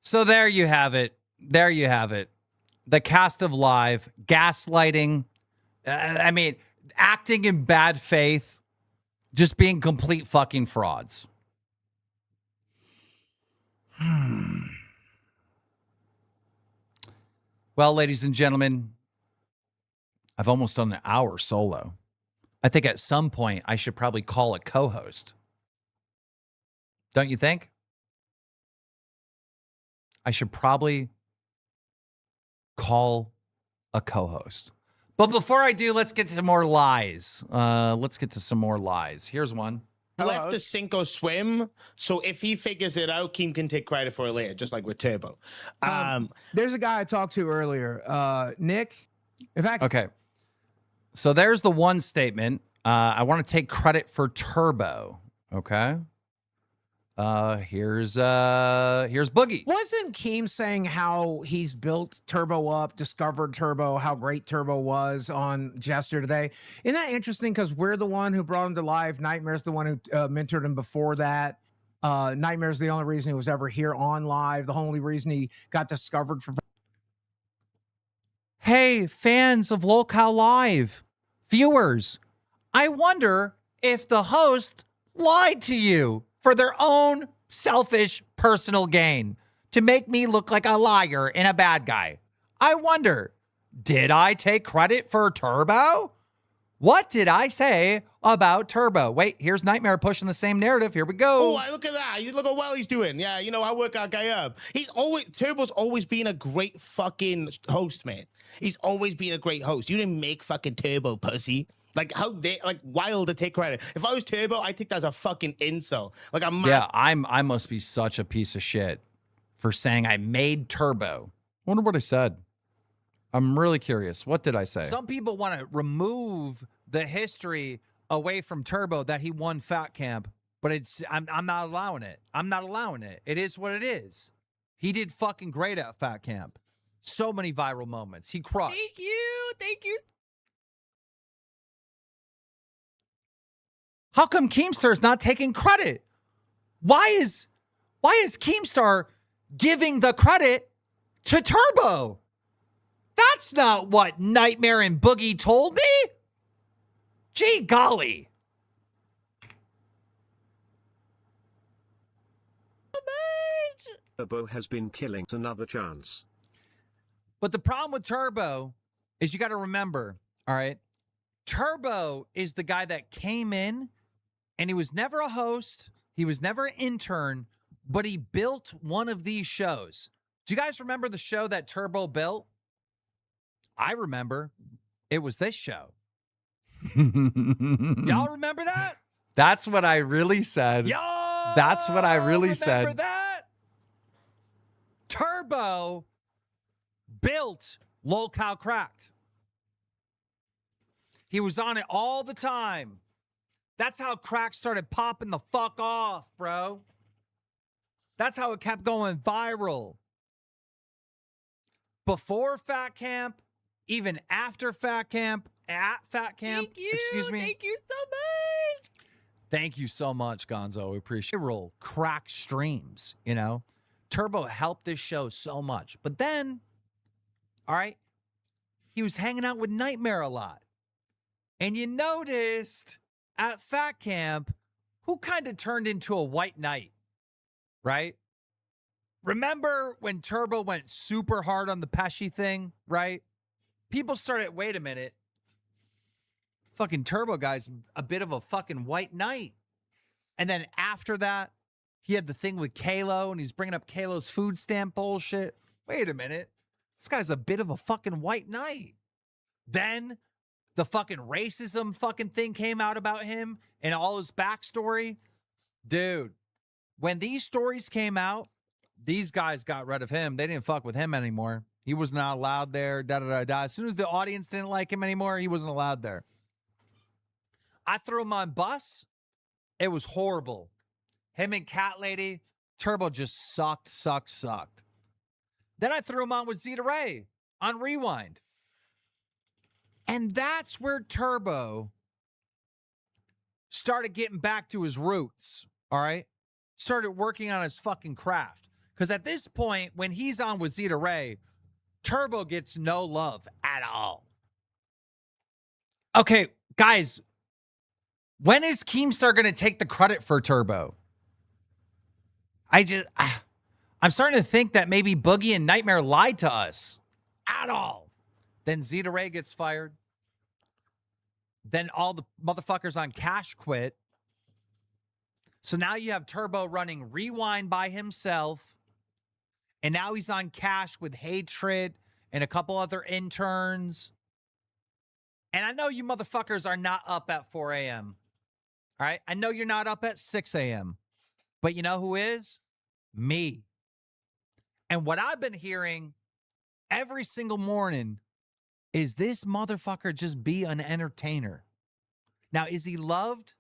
So there you have it. There you have it. The cast of Live, gaslighting, I mean, acting in bad faith, just being complete fucking frauds. Well, ladies and gentlemen, I've almost done an hour solo. I think at some point I should probably call a co-host. Don't you think? I should probably call a co-host. But before I do, let's get to more lies. Let's get to some more lies. Here's one. Left to sink or swim, so if he figures it out, Keem can take credit for it later, just like with Turbo. There's a guy I talked to earlier, Nick. In fact, Okay. So there's the one statement. I want to take credit for Turbo. Okay. Here's Boogie. wasn't Keem saying how he's built Turbo up, discovered Turbo, how great Turbo was on Jester today? Isn't that interesting? Because we're the one who brought him to life. Nightmare's the one who mentored him before that. Nightmare's the only reason he was ever here on live. The only reason he got discovered for. Hey, fans of Local Live, viewers, I wonder if the host lied to you for their own selfish personal gain to make me look like a liar and a bad guy. I wonder, did I take credit for Turbo? What did I say about Turbo? Wait, here's Nightmare pushing the same narrative. Here we go. Oh, look at that. Look how well he's doing. Yeah, you know, I work our guy up. Turbo's always been a great fucking host, man. He's always been a great host. You didn't make fucking Turbo, pussy. Like, wild to take credit. If I was Turbo, I'd take that as a fucking insult. Like, I'm mad. Yeah, I must be such a piece of shit for saying I made Turbo. Wonder what I said. I'm really curious. What did I say? Some people want to remove the history away from Turbo that he won Fat Camp, but I'm not allowing it. I'm not allowing it. It is what it is. He did fucking great at Fat Camp. So many viral moments. He crushed. Thank you. Thank you How come Keemstar is not taking credit? Why is Keemstar giving the credit to Turbo? That's not what Nightmare and Boogie told me. Gee golly. Turbo has been killing another chance. But the problem with Turbo is you got to remember, all right, Turbo is the guy that came in and he was never a host. He was never an intern, but he built one of these shows. Do you guys remember the show that Turbo built? I remember. It was this show. Y'all remember that? That's what I really said. Y'all That's what I really remember said. that? Turbo built LolCow Cracked. He was on it all the time. That's how Crack started popping the fuck off, bro. That's how it kept going viral. Before Fat Camp, even after Fat Camp, at Fat Camp. Thank you. Excuse me. Thank you so much. Thank you so much, Gonzo. We appreciate it. Roll Crack streams, you know. Turbo helped this show so much. But then, all right, he was hanging out with Nightmare a lot. And you noticed at Fat Camp who kind of turned into a white knight, right? Remember when Turbo went super hard on the Pesci thing, right? People started, wait a minute. Fucking Turbo guy's a bit of a fucking white knight. And then after that, he had the thing with Kalo, and he's bringing up Kalo's food stamp bullshit. Wait a minute. This guy's a bit of a fucking white knight. Then the fucking racism fucking thing came out about him and all his backstory. Dude, when these stories came out, these guys got rid of him. They didn't fuck with him anymore. He was not allowed there, da-da-da-da. As soon as the audience didn't like him anymore, he wasn't allowed there. I threw him on bus. It was horrible. Him and Cat Lady, Turbo just sucked. Then I threw him on with Zeta Ray on Rewind. And that's where Turbo started getting back to his roots, all right? Started working on his fucking craft. Because at this point, when he's on with Zeta Ray, Turbo gets no love at all. Okay, guys, when is Keemstar going to take the credit for Turbo? I'm starting to think that maybe Boogie and Nightmare lied to us at all. Then Zeta Ray gets fired. Then all the motherfuckers on Cash quit. So now you have Turbo running Rewind by himself. And now he's on Cash with Hatred and a couple other interns. And I know you motherfuckers are not up at 4 a.m. All right? I know you're not up at 6 a.m. But you know who is? Me. And what I've been hearing every single morning is this motherfucker just be an entertainer. Now, is he loved?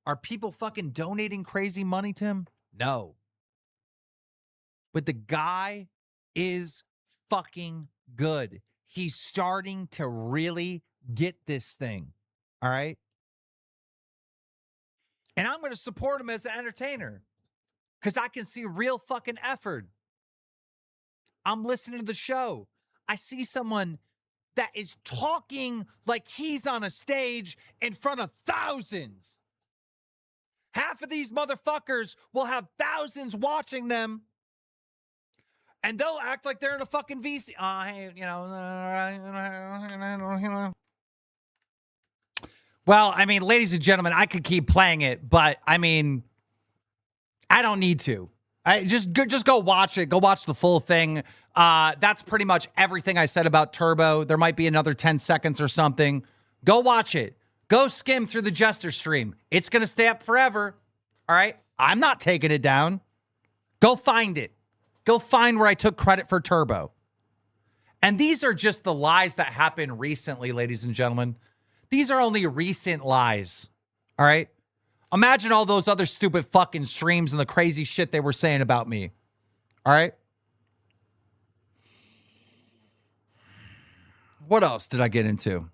Are people fucking donating crazy money to him? No. But the guy is fucking good. He's starting to really get this thing. All right? And I'm going to support him as an entertainer because I can see real fucking effort. I'm listening to the show. I see someone that is talking like he's on a stage in front of thousands. Half of these motherfuckers will have thousands watching them, and they'll act like they're in a fucking VC. Hey, you know. Well, I mean, ladies and gentlemen, I could keep playing it, but I mean, I don't need to. I just go watch it. Go watch the full thing. That's pretty much everything I said about Turbo. There might be another 10 seconds or something. Go watch it. Go skim through the Jester stream. It's going to stay up forever. All right? I'm not taking it down. Go find it. Go find where I took credit for Turbo. And these are just the lies that happened recently, ladies and gentlemen. These are only recent lies. All right? Imagine all those other stupid fucking streams and the crazy shit they were saying about me. All right? What else did I get into?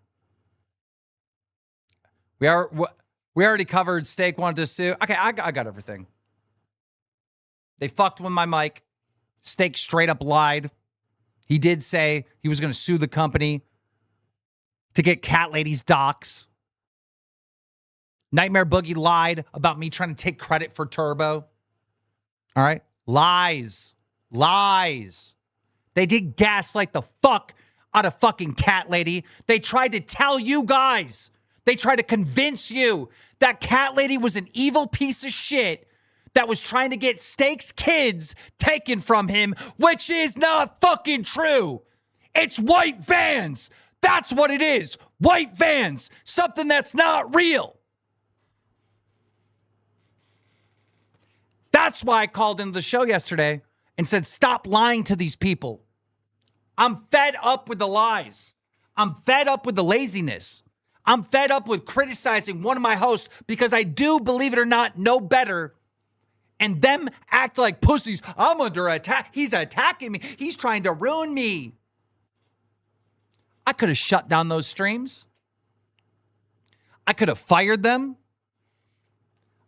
We already covered Steak wanted to sue. Okay, I got everything. They fucked with my mic. Steak straight up lied. He did say he was going to sue the company to get Cat Lady's docs. Nightmare Boogie lied about me trying to take credit for Turbo. All right? Lies. Lies. They did gaslight the fuck out of fucking Cat Lady. They tried to tell you guys. They tried to convince you that Cat Lady was an evil piece of shit that was trying to get Steak's kids taken from him, which is not fucking true. It's white vans. That's what it is. White vans. Something that's not real. That's why I called into the show yesterday and said, stop lying to these people. I'm fed up with the lies. I'm fed up with the laziness. I'm fed up with criticizing one of my hosts because I do, believe it or not, know better. And them act like pussies. I'm under attack. He's attacking me. He's trying to ruin me. I could have shut down those streams. I could have fired them.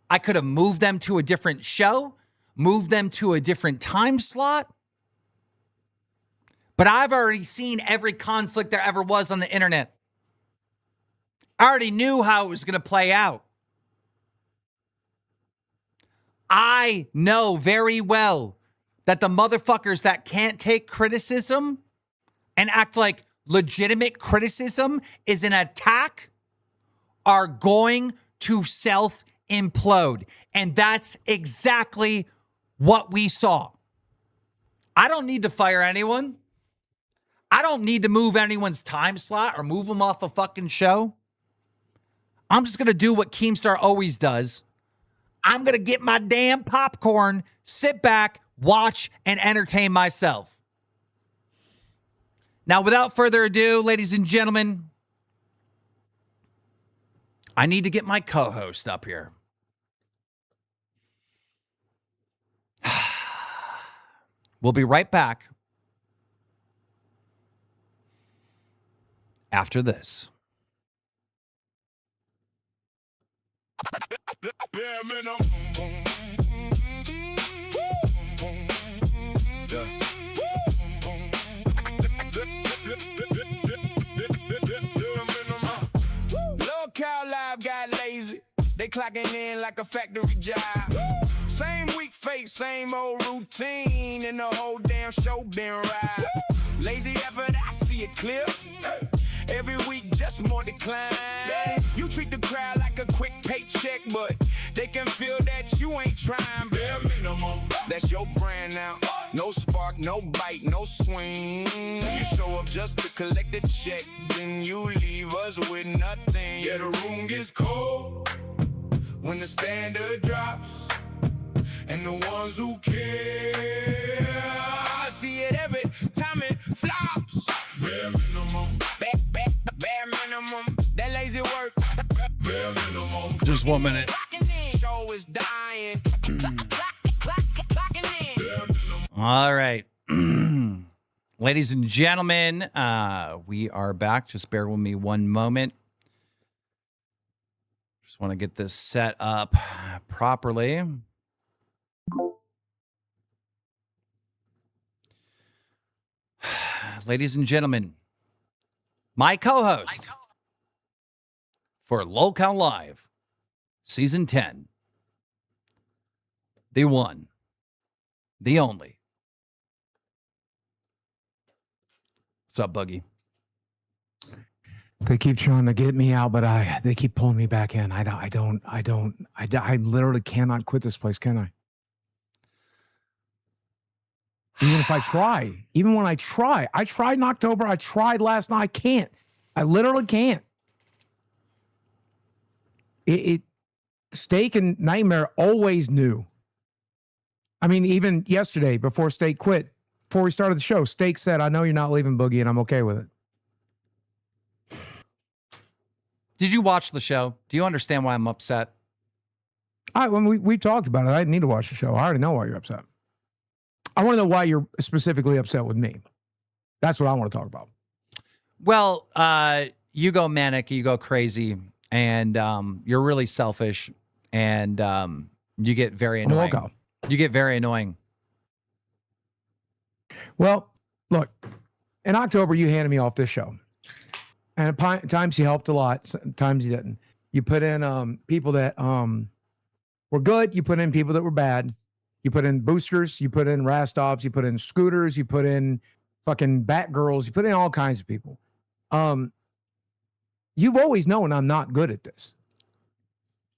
I could have moved them to a different show, moved them to a different time slot. But I've already seen every conflict there ever was on the internet. I already knew how it was going to play out. I know very well that the motherfuckers that can't take criticism and act like legitimate criticism is an attack are going to self-implode. And that's exactly what we saw. I don't need to fire anyone. I don't need to move anyone's time slot or move them off a fucking show. I'm just going to do what Keemstar always does. I'm going to get my damn popcorn, sit back, watch, and entertain myself. Now, without further ado, ladies and gentlemen, I need to get my co-host up here. We'll be right back after this. Local Live got lazy. They clocking in like a factory job. Same week face, same old routine, and the whole damn show been right. Lazy effort, I see it clear. Every week, just more decline. You treat the crowd like a quick paycheck, but they can feel that you ain't trying. Bare minimum, that's your brand now. No spark, no bite, no swing. You show up just to collect the check, then you leave us with nothing. Yeah, the room gets cold when the standard drops, and the ones who care, I see it every time it flops. Bare minimum. Bare minimum. That lazy work. Bare minimum. Just 1 minute. Show is dying. All right. Ladies and gentlemen, we are back. Just bear with me 1 moment. Just want to get this set up properly. Ladies and gentlemen, my co-host for Lolcow Live, Season 10, the one, the only. What's up, Buggy? They keep trying to get me out, but they keep pulling me back in. I literally cannot quit this place, can I? Even if I try, even when I tried in October, I tried last night. I can't. I literally can't. Steak and Nightmare always knew. I mean, even yesterday before Steak quit, before we started the show, Steak said, "I know you're not leaving, Boogie, and I'm okay with it." Did you watch the show? Do you understand why I'm upset? When we talked about it, I didn't need to watch the show. I already know why you're upset. I want to know why you're specifically upset with me. That's what I want to talk about. Well, you go manic, you go crazy, and you're really selfish, and you get very annoying. Loco. You get very annoying. Well, look, in October, you handed me off this show. And at times you helped a lot. Sometimes you didn't. You put in people that were good. You put in people that were bad. You put in boosters. You put in Rastovs. You put in scooters. You put in fucking Batgirls. You put in all kinds of people. You've always known I'm not good at this.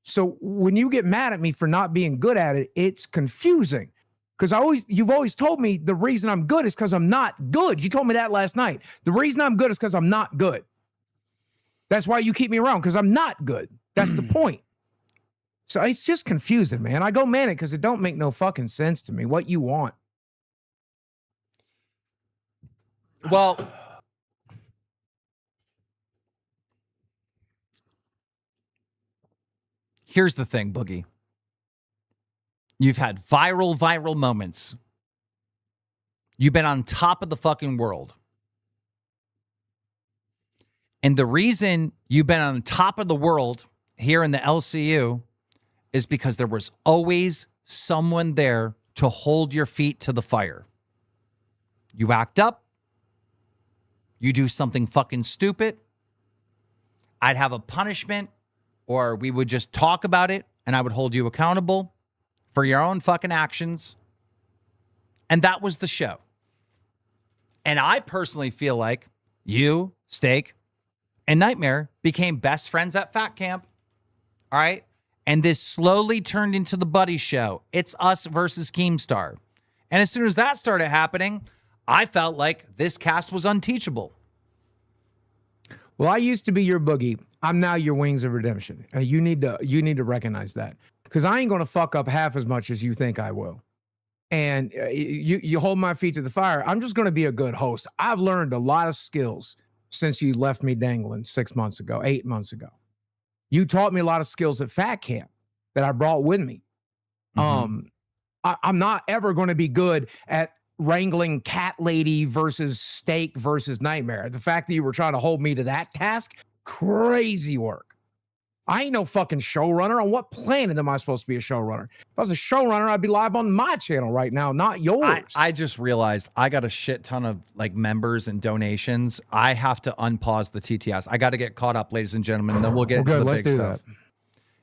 So when you get mad at me for not being good at it, it's confusing. Because you've always told me the reason I'm good is because I'm not good. You told me that last night. The reason I'm good is because I'm not good. That's why you keep me around, because I'm not good. That's the point. So it's just confusing, man. I go manic because it don't make no fucking sense to me what you want. Well, here's the thing, Boogie. You've had viral moments. You've been on top of the fucking world. And the reason you've been on top of the world here in the LCU is because there was always someone there to hold your feet to the fire. You act up. You do something fucking stupid. I'd have a punishment, or we would just talk about it and I would hold you accountable for your own fucking actions. And that was the show. And I personally feel like you, Steak, and Nightmare became best friends at Fat Camp. All right? And this slowly turned into the buddy show. It's us versus Keemstar. And as soon as that started happening, I felt like this cast was unteachable. Well, I used to be your Boogie. I'm now your Wings of Redemption. You need to recognize that, because I ain't gonna fuck up half as much as you think I will. And you hold my feet to the fire. I'm just gonna be a good host. I've learned a lot of skills since you left me dangling 6 months ago, 8 months ago. You taught me a lot of skills at Fat Camp that I brought with me. I'm not ever going to be good at wrangling Cat Lady versus Steak versus Nightmare. The fact that you were trying to hold me to that task, crazy work. I ain't no fucking showrunner. On what planet am I supposed to be a showrunner? If I was a showrunner, I'd be live on my channel right now, not yours. I just realized I got a shit ton of like members and donations. I have to unpause the TTS. I got to get caught up, ladies and gentlemen, and then we'll get into the big stuff. That.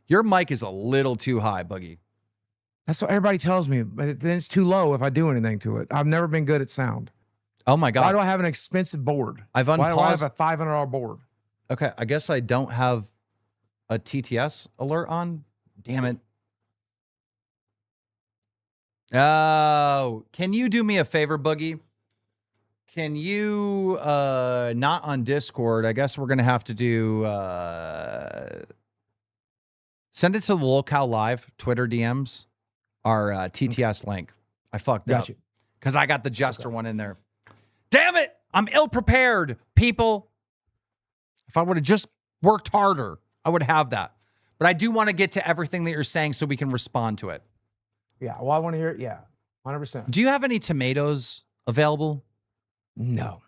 Your mic is a little too high, Boogie. That's what everybody tells me, but then it's too low if I do anything to it. I've never been good at sound. Oh my God. Why do I have an expensive board? I've unpaused. Why do I have a $500 board? Okay, I guess I don't have a TTS alert on. Damn it. Oh, can you do me a favor, Boogie? Can you, not on Discord, I guess we're going to have to do, send it to the Lolcow Live Twitter DMs, our TTS link. I fucked up. You. Because I got the Jester one in there. Damn it! I'm ill-prepared, people. If I would have just worked harder, I would have that. But I do want to get to everything that you're saying so we can respond to it. Yeah, well, I want to hear it. Yeah, 100%. Do you have any tomatoes available? No.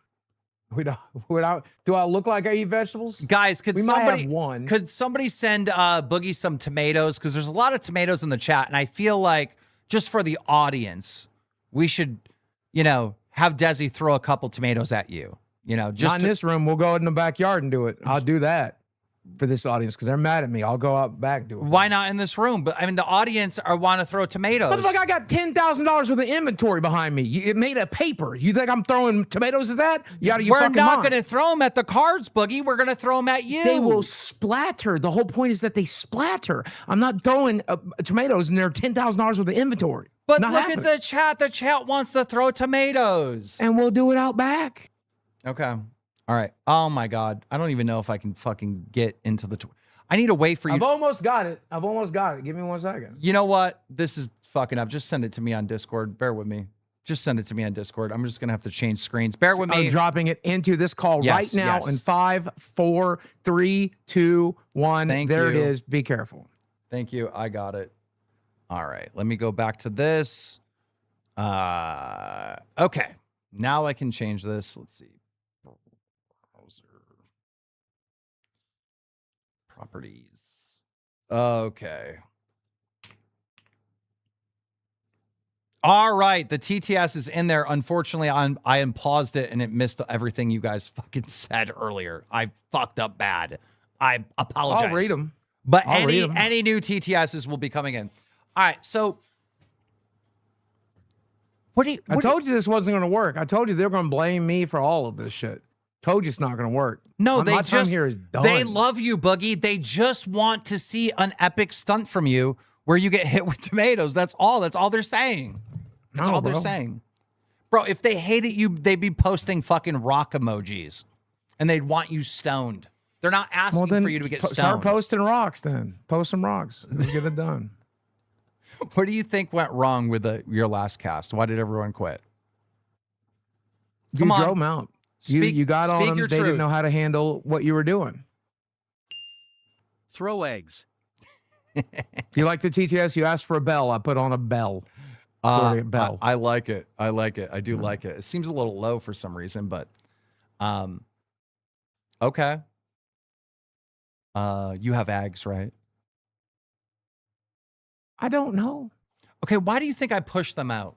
Do I look like I eat vegetables? Guys, could we somebody might have one. Could somebody send Boogie some tomatoes? Because there's a lot of tomatoes in the chat, and I feel like just for the audience, we should, have Desi throw a couple tomatoes at you. Just not in this room. We'll go in the backyard and do it. I'll do that for this audience because they're mad at me. I'll go out back and do it. Why not in this room? But I mean, the audience want to throw tomatoes. Motherfucker, I got $10,000 worth of inventory behind me. It made a paper. You think I'm throwing tomatoes at that? You out of your We're fucking not mind. going to throw them at the cards, Boogie. We're going to throw them at you. They will splatter. The whole point is that they splatter. I'm not throwing tomatoes in their $10,000 worth of inventory. But not look happening. at the chat. The chat wants to throw tomatoes. And we'll do it out back. Okay. All right. Oh, my God. I don't even know if I can fucking get into the... I need to wait for you. I've almost got it. Give me 1 second. You know what? This is fucking up. Just send it to me on Discord. Bear with me. Just send it to me on Discord. I'm just going to have to change screens. Bear with me. I'm dropping it into this call right now in 5, 4, 3, 2, 1. Thank there you. it is. Be careful. Thank you. I got it. All right. Let me go back to this. Okay. Now I can change this. Let's see. Properties. Okay. All right, the TTS is in there. Unfortunately, I unpaused it and it missed everything you guys fucking said earlier. I fucked up bad. I apologize. I'll read them. But I'll read 'em. any new TTSs will be coming in. All right, so I told you this wasn't going to work. I told you they're going to blame me for all of this shit. Told you it's not going to work. No, My time here is done. they love you, Boogie. They just want to see an epic stunt from you where you get hit with tomatoes. That's all. That's all they're saying. That's all they're saying. Bro, if they hated you, they'd be posting fucking rock emojis and they'd want you stoned. They're not asking for you to get stoned. Start posting rocks then. Post some rocks. Let's get it done. What do you think went wrong with your last cast? Why did everyone quit? You drove them out. You got on them. Your They truth. didn't know how to handle what you were doing. Throw eggs. If you like the TTS, you asked for a bell. I put on a bell. Bell. I like it. I like it. I do like it. It seems a little low for some reason, but okay. You have ags, right? I don't know. Okay, why do you think I pushed them out?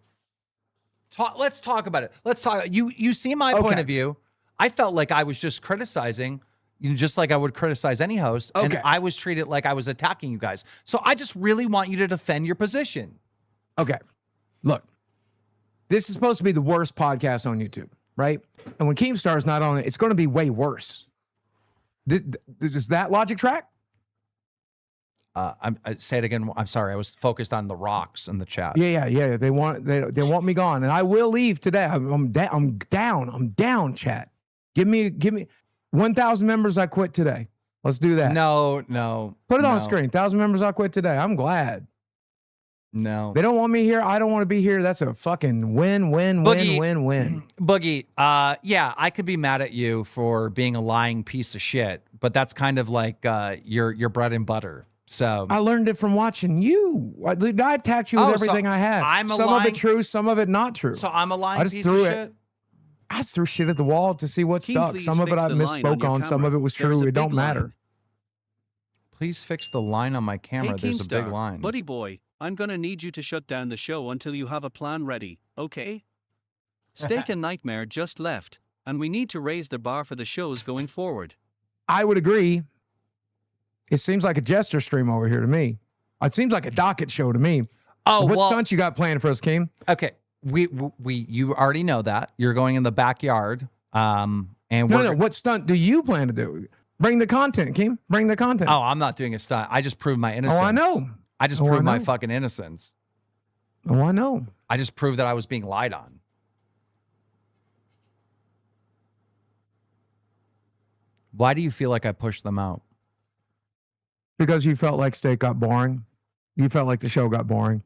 Let's talk about it. Let's talk. You see my point of view. I felt like I was just criticizing, just like I would criticize any host, and I was treated like I was attacking you guys. So I just really want you to defend your position. Okay. Look, this is supposed to be the worst podcast on YouTube, right? And when Keemstar is not on it, it's going to be way worse. Does that logic track? I say it again. I'm sorry. I was focused on the rocks in the chat. Yeah. They want me gone, and I will leave today. I'm down. Chat. Give me 1,000 members. I quit today. Let's do that. No. Put it on screen. 1,000 members. I quit today. I'm glad. No. They don't want me here. I don't want to be here. That's a fucking win. Boogie, yeah, I could be mad at you for being a lying piece of shit, but that's kind of like your bread and butter. So I learned it from watching you. I attacked you with everything I had. Some of it true, some of it not true. So I'm a lying piece of shit? I just threw shit at the wall to see what stuck. Some of it I misspoke on. Some of it was true. It don't matter. Please fix the line on my camera. Hey, There's a big Keemstar, line. Buddy boy, I'm gonna need you to shut down the show until you have a plan ready, okay? Steak and Nightmare just left, and we need to raise the bar for the shows going forward. I would agree. It seems like a jester stream over here to me. It seems like a docket show to me. Oh, what stunts you got planned for us, Keem? Okay, you already know that you're going in the backyard. And no. What stunt do you plan to do? Bring the content, Keem. Bring the content. Oh, I'm not doing a stunt. I just proved my innocence. Oh, I know. I just proved my fucking innocence. Oh, I know. I just proved that I was being lied on. Why do you feel like I pushed them out? Because you felt like Steak got boring. You felt like the show got boring.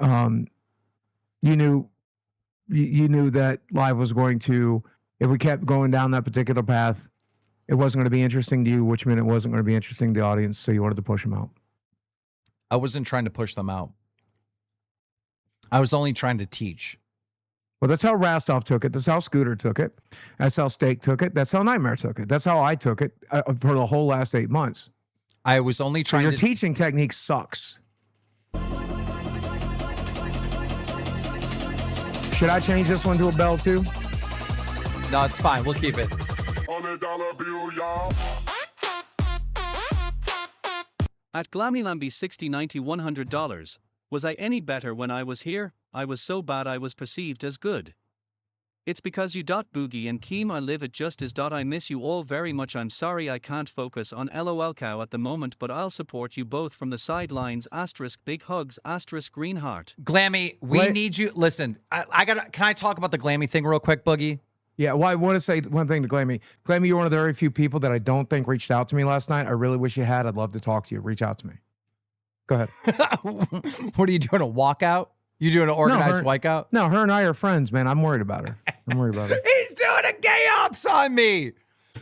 You knew that live was going to, if we kept going down that particular path, it wasn't going to be interesting to you, which meant it wasn't going to be interesting to the audience, so you wanted to push them out. I wasn't trying to push them out. I was only trying to teach. Well, that's how Rastov took it. That's how Scooter took it. That's how Steak took it. That's how Nightmare took it. That's how I took it for the whole last 8 months. I was only trying your teaching technique sucks. Should I change this one to a bell too? No, it's fine. We'll keep it. $100 bill, y'all. At Glammy 60 90 $100. Was I any better when I was here? I was so bad I was perceived as good. It's because you Boogie and Keem I live it just as I miss you all very much. I'm sorry I can't focus on LolcowUniverse at the moment, but I'll support you both from the sidelines. * big hugs * green heart. Glammy, we need you. Listen, can I talk about the Glammy thing real quick, Boogie? Yeah, well, I want to say one thing to Glammy. Glammy, you're one of the very few people that I don't think reached out to me last night. I really wish you had. I'd love to talk to you. Reach out to me. Go ahead. What are you doing, a walkout? You doing an organized wipeout? No, her and I are friends, man. I'm worried about her. He's doing a gay ops on me.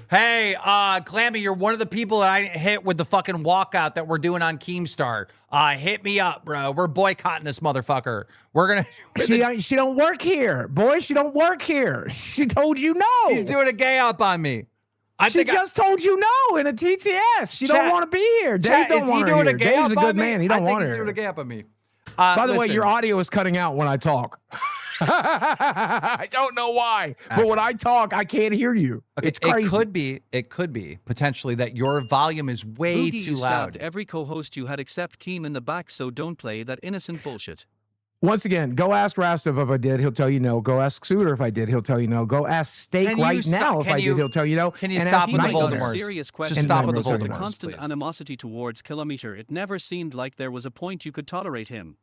Hey, Glammy, you're one of the people that I hit with the fucking walkout that we're doing on Keemstar. Hit me up, bro. We're boycotting this motherfucker. We're gonna. She don't work here, boy. She don't work here. She told you no. He's doing a gay up on me. She just told you no in a TTS. She don't want to be here. Dave don't want her here. Dave's a good man. He don't want her. I think he's doing a gay up on me. By the way, your audio is cutting out when I talk. I don't know why, but when I talk, I can't hear you. Okay, it's crazy. It could be potentially that your volume is way Boogie, too you loud. stabbed every co-host you had except Keem in the back, so don't play that innocent bullshit. Once again, go ask Rastov if I did. He'll tell you no. Go ask Suter if I did. He'll tell you no. Go ask Steak right now if I did. He'll tell you no. Can you stop with the Voldemorts? Serious question. Just stop with the The Voldemorts, constant please. animosity towards Kilometer. It never seemed like there was a point you could tolerate him.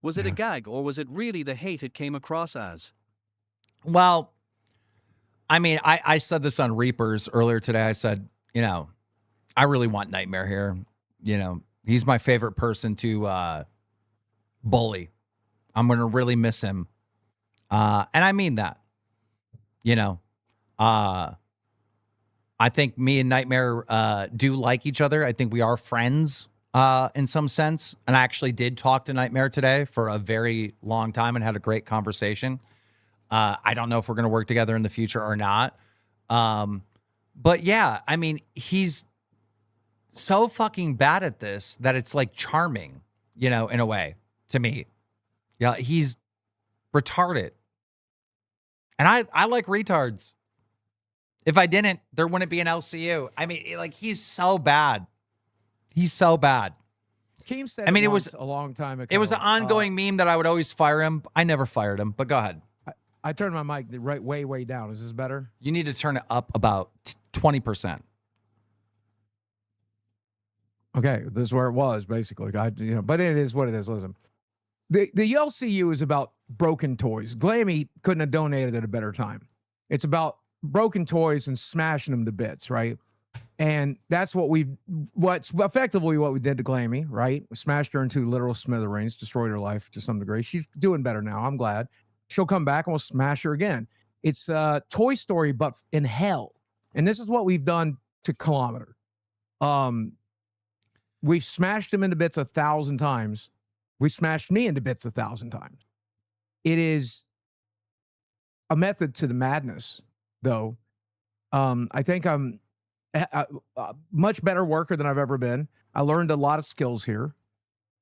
Was it a gag, or was it really the hate it came across as? Well, I mean, I said this on Reapers earlier today. I said, you know, I really want Nightmare here. You know, he's my favorite person to bully. I'm going to really miss him. And I mean that. You know, I think me and Nightmare do like each other. I think we are friends in some sense. And I actually did talk to Nightmare today for a very long time and had a great conversation. I don't know if we're going to work together in the future or not. But yeah, I mean, he's so fucking bad at this that it's like charming, you know, in a way to me. Yeah, he's retarded. And I like retards. If I didn't, there wouldn't be an LCU. I mean, like, he's so bad. He's so bad. Keem said I mean, it was was a long time ago. It was an ongoing meme that I would always fire him. I never fired him, but go ahead. I turned my mic way down. Is this better? You need to turn it up about 20%. Okay, this is where it was basically. But it is what it is. Listen, the LCU is about broken toys. Glammy couldn't have donated at a better time. It's about broken toys and smashing them to bits, right? And that's what's effectively what we did to Glammy, right? We smashed her into literal smithereens, destroyed her life to some degree. She's doing better now. I'm glad. She'll come back and we'll smash her again. It's Toy Story, but in hell. And this is what we've done to Kilometer. We've smashed him into bits 1,000 times. We smashed me into bits 1,000 times. It is a method to the madness, though. I think I'm a much better worker than I've ever been. I learned a lot of skills here.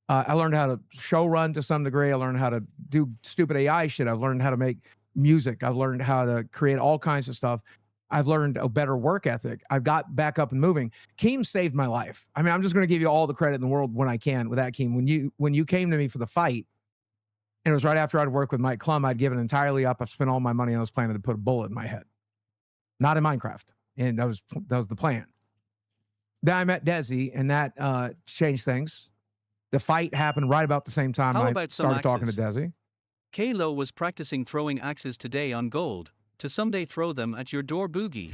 I learned how to show run to some degree. I learned how to do stupid AI shit. I've learned how to make music. I've learned how to create all kinds of stuff. I've learned a better work ethic. I've got back up and moving. Keem saved my life. I mean, I'm just going to give you all the credit in the world when I can with that, Keem. When you came to me for the fight, and it was right after I'd worked with Mike Klum, I'd given entirely up. I've spent all my money. I was planning to put a bullet in my head. Not in Minecraft. And that was the plan. Then I met Desi, and that changed things. The fight happened right about the same time How I about some started talking to axes? Desi. K-Lo was practicing throwing axes today on gold, to someday throw them at your door, Boogie.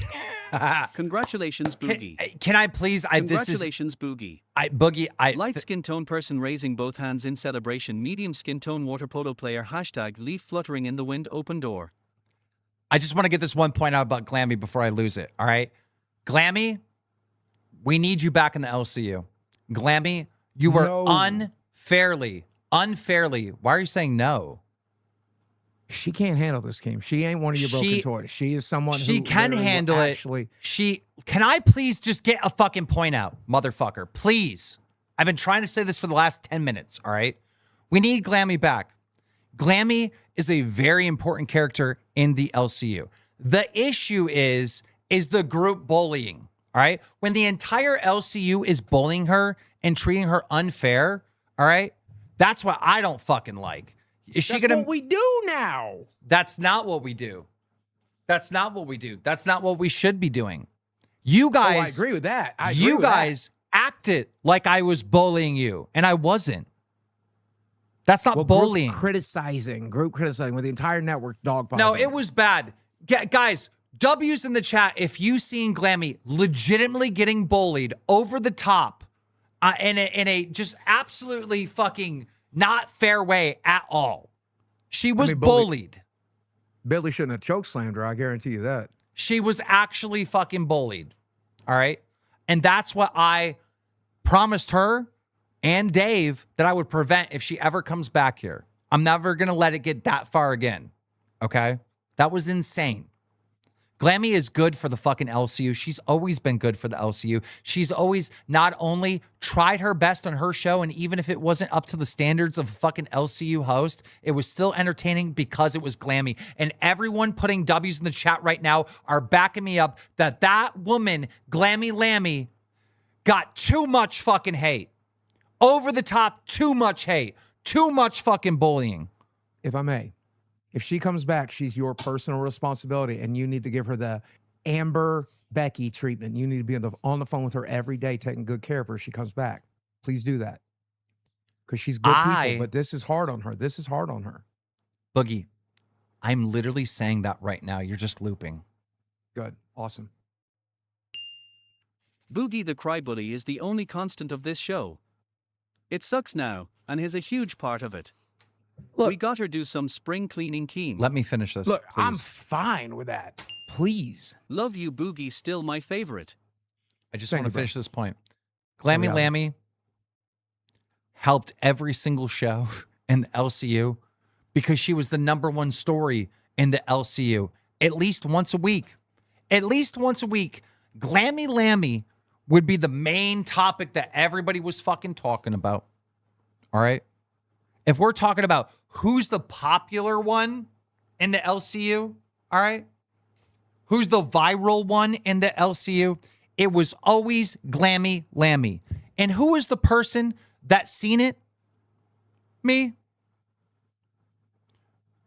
Congratulations, Boogie. Can I please? Congratulations, Boogie. Boogie. Light skin tone person raising both hands in celebration. Medium skin tone water polo player. # leaf fluttering in the wind. Open door. I just want to get this one point out about Glammy before I lose it. All right, Glammy, we need you back in the LCU. Glammy, you were unfairly. Why are you saying no? She can't handle this game. She ain't one of your broken toys. She is someone she who can handle it. Can I please just get a fucking point out, motherfucker? Please. I've been trying to say this for the last 10 minutes, all right? We need Glammy back. Glammy is a very important character in the LCU. The issue is the group bullying, all right? When the entire LCU is bullying her and treating her unfair, all right? That's what I don't fucking like. Is she gonna? What we do now. That's not what we do. That's not what we do. That's not what we should be doing. You guys, I agree with that. You guys acted like I was bullying you, and I wasn't. That's not bullying. Group criticizing with the entire network dog. No, it was bad. Guys, W's in the chat if you seen Glammy legitimately getting bullied over the top in a just absolutely fucking not fair way at all. She was bullied. Billy shouldn't have chokeslammed her. I guarantee you that. She was actually fucking bullied. All right. And that's what I promised her and Dave that I would prevent if she ever comes back here. I'm never going to let it get that far again. Okay. That was insane. Glammy is good for the fucking LCU. She's always been good for the LCU. She's always not only tried her best on her show, and even if it wasn't up to the standards of a fucking LCU host, it was still entertaining because it was Glammy. And everyone putting W's in the chat right now are backing me up that that woman, Glammy Lammy, got too much fucking hate. Over the top, too much hate. Too much fucking bullying. If I may, if she comes back, she's your personal responsibility, and you need to give her the Amber Becky treatment. You need to be on the phone with her every day, taking good care of her. She comes back. Please do that, because she's good people. But this is hard on her. This is hard on her. Boogie, I'm literally saying that right now. You're just looping. Good, awesome. Boogie the Crybully is the only constant of this show. It sucks now, and he's a huge part of it. Look, we got her do some spring cleaning, Keem. Let me finish this. Look, please. I'm fine with that. Please. Love you, Boogie, still my favorite. I just want to finish this point. Glammy Yeah. Lammy helped every single show in the LCU because she was the #1 story in the LCU at least once a week. At least once a week, Glammy Lammy would be the main topic that everybody was fucking talking about. All right? If we're talking about who's the popular one in the LCU, all right? Who's the viral one in the LCU? It was always Glammy Lammy. And who was the person that seen it? Me.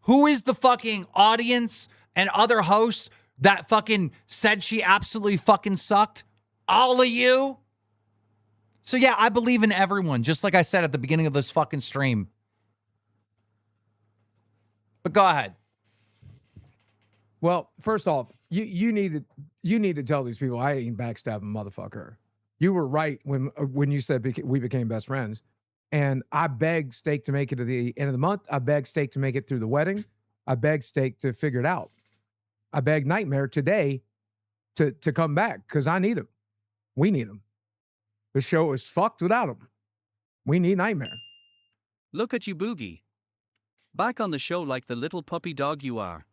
Who is the fucking audience and other hosts that fucking said she absolutely fucking sucked? All of you. So yeah, I believe in everyone, just like I said at the beginning of this fucking stream. But go ahead. Well, first off, you need to tell these people I ain't backstabbing, motherfucker. You were right when you said we became best friends, and I begged Steak to make it to the end of the month. I begged Steak to make it through the wedding. I begged Steak to figure it out. I begged Nightmare today to come back because I need him. We need him. The show is fucked without him. We need Nightmare. Look at you, Boogie. Back on the show like the little puppy dog you are.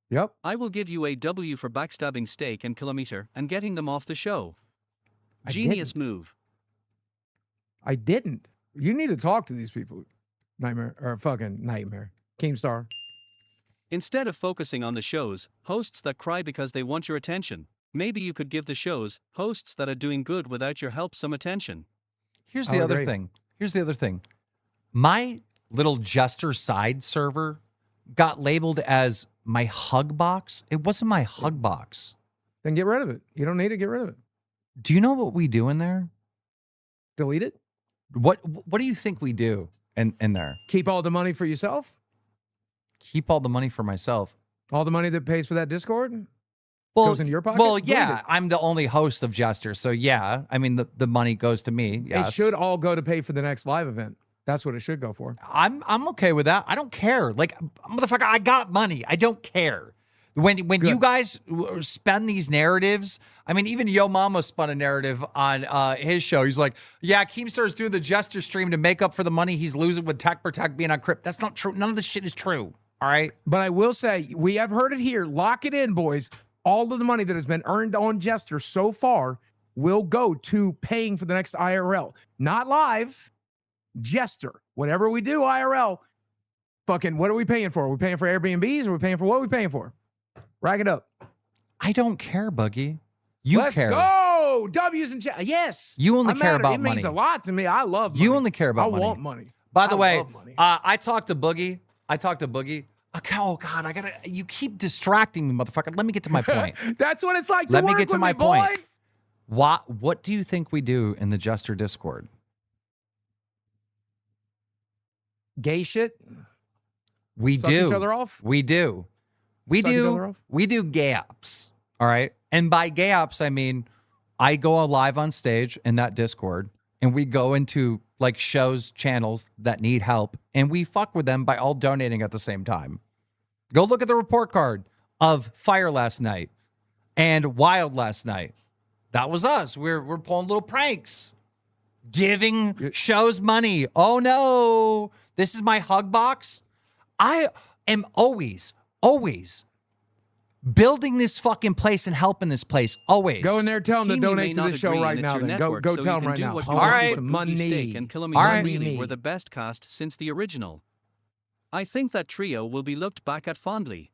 Yep. I will give you a W for backstabbing Steak and Kilometer and getting them off the show. Genius move. I didn't. You need to talk to these people. Nightmare, or fucking Nightmare. Keemstar. Instead of focusing on the shows, hosts that cry because they want your attention, maybe you could give the shows, hosts that are doing good without your help some attention. Here's the other thing. Here's the other thing. My little Jester side server got labeled as my hug box. It wasn't my hug box. Then get rid of it. You don't need to get rid of it. Do you know what we do in there? Delete it. What do you think we do in there? Keep all the money for yourself. Keep all the money for myself. All the money that pays for that Discord goes into your pocket. Well, yeah, I'm the only host of Jester, so yeah. I mean, the money goes to me. Yes. It should all go to pay for the next live event. That's what it should go for. I'm okay with that. I don't care. Like, motherfucker, I got money. I don't care. When you guys spend these narratives, I mean, even Yo Mama spun a narrative on his show. He's like, yeah, Keemstar's doing the Jester stream to make up for the money he's losing with Tech Protect being on Crypt. That's not true. None of this shit is true. All right. But I will say, we have heard it here. Lock it in, boys. All of the money that has been earned on Jester so far will go to paying for the next IRL. Not live. Jester. Whatever we do, IRL. Fucking, what are we paying for? Are we paying for Airbnbs? Or are we paying for what are we paying for? Rack it up. I don't care, Buggy. Let's care. Go! W's and chat. Yes. You only care about money. It means a lot to me. I love money. You only care about money. I want money. By the way, I talked to Boogie. Okay, oh God, you keep distracting me, motherfucker. Let me get to my point. That's what it's like. Let me get to my point. What do you think we do in the Jester Discord? Gay shit? We Suck do. Each other off? We do. We do gay apps. All right. And by gay apps, I mean I go live on stage in that Discord and we go into like shows, channels that need help, and we fuck with them by all donating at the same time. Go look at the report card of Fire last night and Wild last night. That was us. We're pulling little pranks, giving shows money. Oh no, this is my hug box. I am always building this fucking place and helping this place always. Go in there, tell them to Keem, you may donate to not the show agree, right and it's now. your Then network, go so tell you them can right do now. what I you want want, to see but some Boogie Steak money. and Killer Me All right. really were the best cast since the original. I think that trio will be looked back at fondly.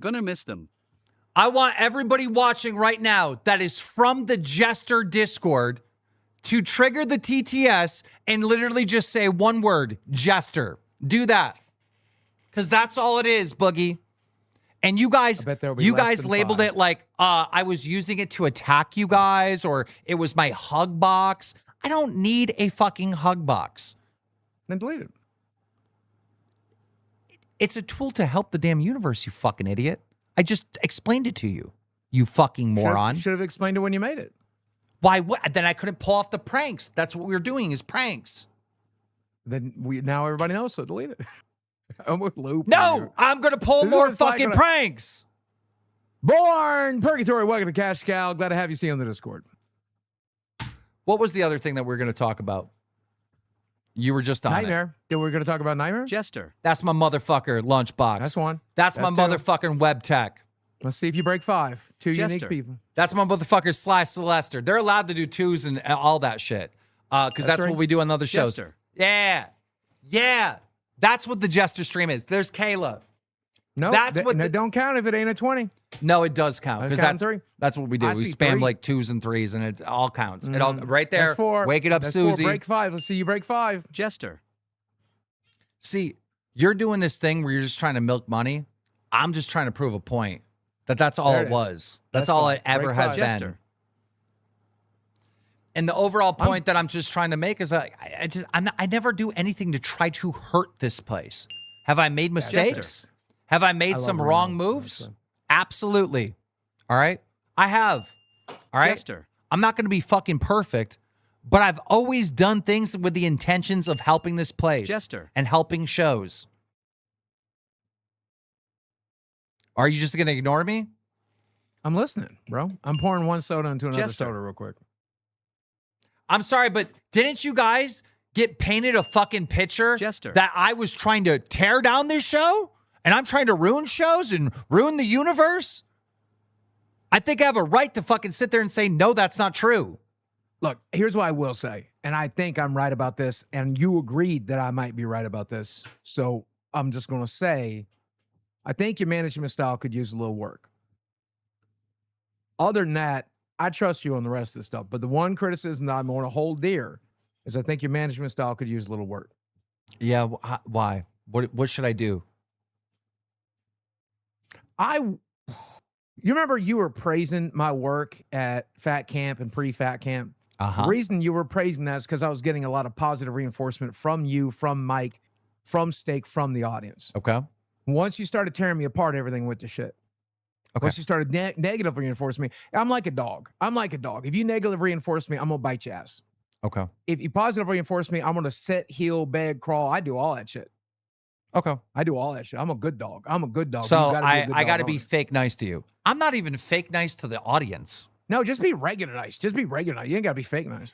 Gonna miss them. I want everybody watching right now that is from the Jester Discord to trigger the TTS and literally just say one word, Jester. Do that. Because that's all it is, Boogie. And you guys, labeled it like I was using it to attack you guys, or it was my hug box. I don't need a fucking hug box. Then delete it. It's a tool to help the damn universe, you fucking idiot. I just explained it to you, you fucking moron. Should have explained it when you made it. Why? Then I couldn't pull off the pranks. That's what we were doing, is pranks. Then now everybody knows, so delete it. I'm with Loop. No, I'm going to pull more fucking pranks. Born Purgatory, welcome to Cash Cow. Glad to have you see on the Discord. What was the other thing that we were going to talk about? You were just on Nightmare. Yeah, we're going to talk about Nightmare? Jester. That's my motherfucker lunchbox. That's one. That's my motherfucking web tech. Let's see if you break 5. 2 Jester. unique people. That's my motherfucker Sly Celester. They're allowed to do 2s and all that shit. Because that's right. what we do on other shows. Jester. Yeah. Yeah. That's what the Jester stream is. There's Kayla. No, don't count if it ain't a 20. No, it does count. Because that's what we do. I We see spam 3. like 2s and 3s, and it all counts. It all right there. That's 4. Wake it up, That's Susie. 4. Break 5. Let's see you break 5. Jester. See, you're doing this thing where you're just trying to milk money. I'm just trying to prove a point. That's all it was. That's all it ever has been. Jester. And the overall point that I'm just trying to make is that I never do anything to try to hurt this place. Have I made mistakes? Have I made some wrong moves? Absolutely. All right. I have. All right. Jester. I'm not going to be fucking perfect, but I've always done things with the intentions of helping this place Jester. and helping shows. Are you just going to ignore me? I'm listening, bro. I'm pouring one soda into another Jester. soda real quick. I'm sorry, but didn't you guys get painted a fucking picture Jester. that I was trying to tear down this show? And I'm trying to ruin shows and ruin the universe? I think I have a right to fucking sit there and say, no, that's not true. Look, here's what I will say. And I think I'm right about this. And you agreed that I might be right about this. So I'm just going to say, I think your management style could use a little work. Other than that, I trust you on the rest of the stuff. But the one criticism that I'm going to hold dear is I think your management style could use a little work. Yeah, why? What should I do? You remember you were praising my work at Fat Camp and pre-Fat Camp? The reason you were praising that is because I was getting a lot of positive reinforcement from you, from Mike, from Steak, from the audience. Okay. Once you started tearing me apart, everything went to shit. Okay. Once you started negative reinforcing me, I'm like a dog. I'm like a dog. If you negative reinforce me, I'm going to bite your ass. Okay. If you positive reinforce me, I'm going to sit, heel, beg, crawl. I do all that shit. Okay. I do all that shit. I'm a good dog. I'm a good dog. So You gotta be a good I dog got to owner. be fake nice to you. I'm not even fake nice to the audience. No, just be regular nice. Just be regular nice. You ain't got to be fake nice.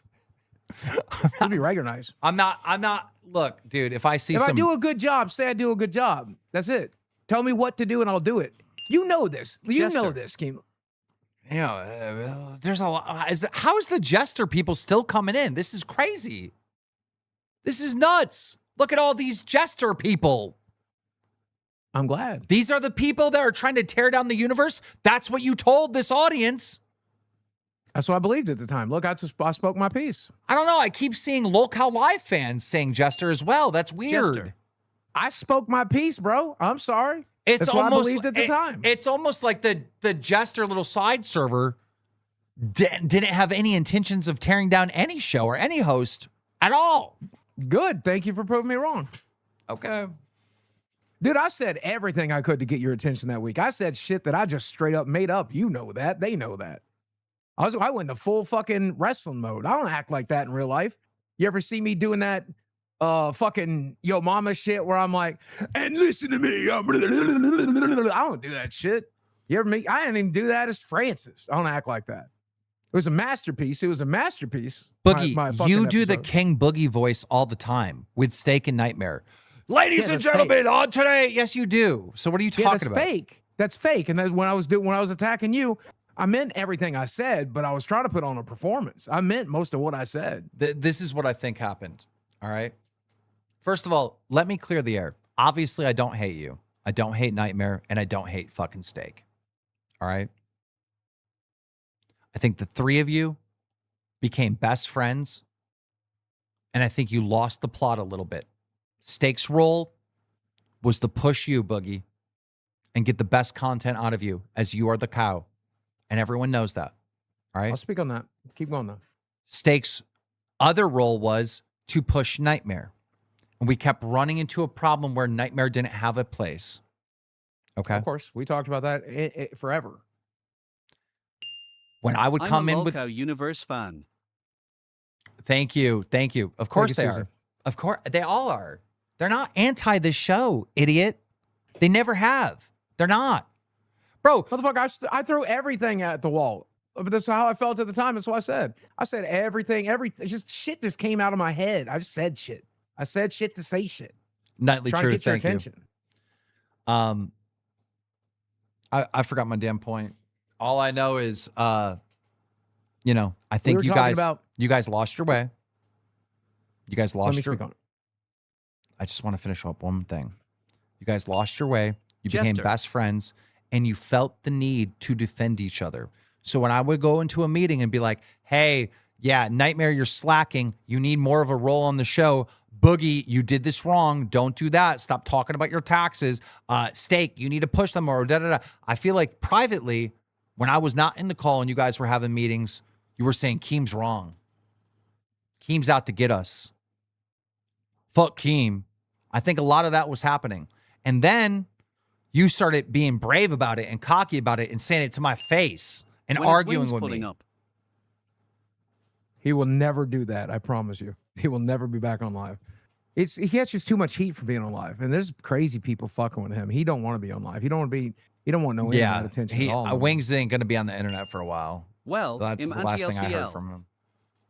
Just be regular nice. I'm not. Look, dude, if I see If some. I do a good job, say I do a good job. That's it. Tell me what to do and I'll do it. You know this. You know this, Keem. You know, there's a lot. How is the Jester people still coming in? This is crazy. This is nuts. Look at all these Jester people. I'm glad. These are the people that are trying to tear down the universe. That's what you told this audience. That's what I believed at the time. Look, I spoke my piece. I don't know. I keep seeing Local Live fans saying Jester as well. That's weird. Jester. I spoke my piece, bro. I'm sorry. It's That's what almost, I believed at the time. It's almost like the Jester little side server didn't have any intentions of tearing down any show or any host at all. Good. Thank you for proving me wrong. Okay. Dude, I said everything I could to get your attention that week. I said shit that I just straight up made up. You know that. They know that. I went into full fucking wrestling mode. I don't act like that in real life. You ever see me doing that fucking yo mama shit where I'm like, and listen to me. I don't do that shit. You ever meet? I didn't even do that as Francis. I don't act like that. It was a masterpiece. It was a masterpiece. Boogie, my fucking you do the episode. King Boogie voice all the time with Steak and Nightmare. Ladies Yeah, and that's gentlemen, on today. Yes, you do. So what are you Yeah, talking that's about? fake. That's fake. And then when I was attacking you, I meant everything I said, but I was trying to put on a performance. I meant most of what I said. This is what I think happened. All right. First of all, let me clear the air. Obviously, I don't hate you. I don't hate Nightmare, and I don't hate fucking Steak. All right. I think the three of you became best friends, and I think you lost the plot a little bit. Steak's role was to push you, Boogie, and get the best content out of you, as you are the cow, and everyone knows that. All right. I'll speak on that. Keep going though. Steak's other role was to push Nightmare. And we kept running into a problem where Nightmare didn't have a place. Okay. Of course. We talked about that forever. When I would come in with LolcowUniverse fan. Thank you. Thank you. Of course they Susan. are. Of course they all are. They're not anti this show, idiot. They never have. They're not. Bro. Motherfucker, I threw everything at the wall. But that's how I felt at the time. That's what I said. I said everything, just shit just came out of my head. I just said shit. I said shit to say shit. Nightly Trying to Truth, get your thank you. attention. I forgot my damn point. All I know is you know, I think were you talking guys about- you guys lost your way. You guys Let me lost your speak on it. I just want to finish up one thing. You guys lost your way. You became Jester. best friends, and you felt the need to defend each other. So when I would go into a meeting and be like, hey, yeah, Nightmare, you're slacking. You need more of a role on the show. Boogie, you did this wrong. Don't do that. Stop talking about your taxes. Steak, you need to push them more. Da, da, da. I feel like privately, when I was not in the call and you guys were having meetings, you were saying Keem's wrong. Keem's out to get us. Fuck Keem. I think a lot of that was happening. And then you started being brave about it and cocky about it and saying it to my face and When is arguing Wings with pulling me. up? He will never do that. I promise you. He will never be back on live. He catches too much heat for being on live, and there's crazy people fucking with him. He don't want to be on live. He don't want no internet attention at all. Wings ain't going to be on the internet for a while. Well, That's im the last thing I heard anti-LCL. from him.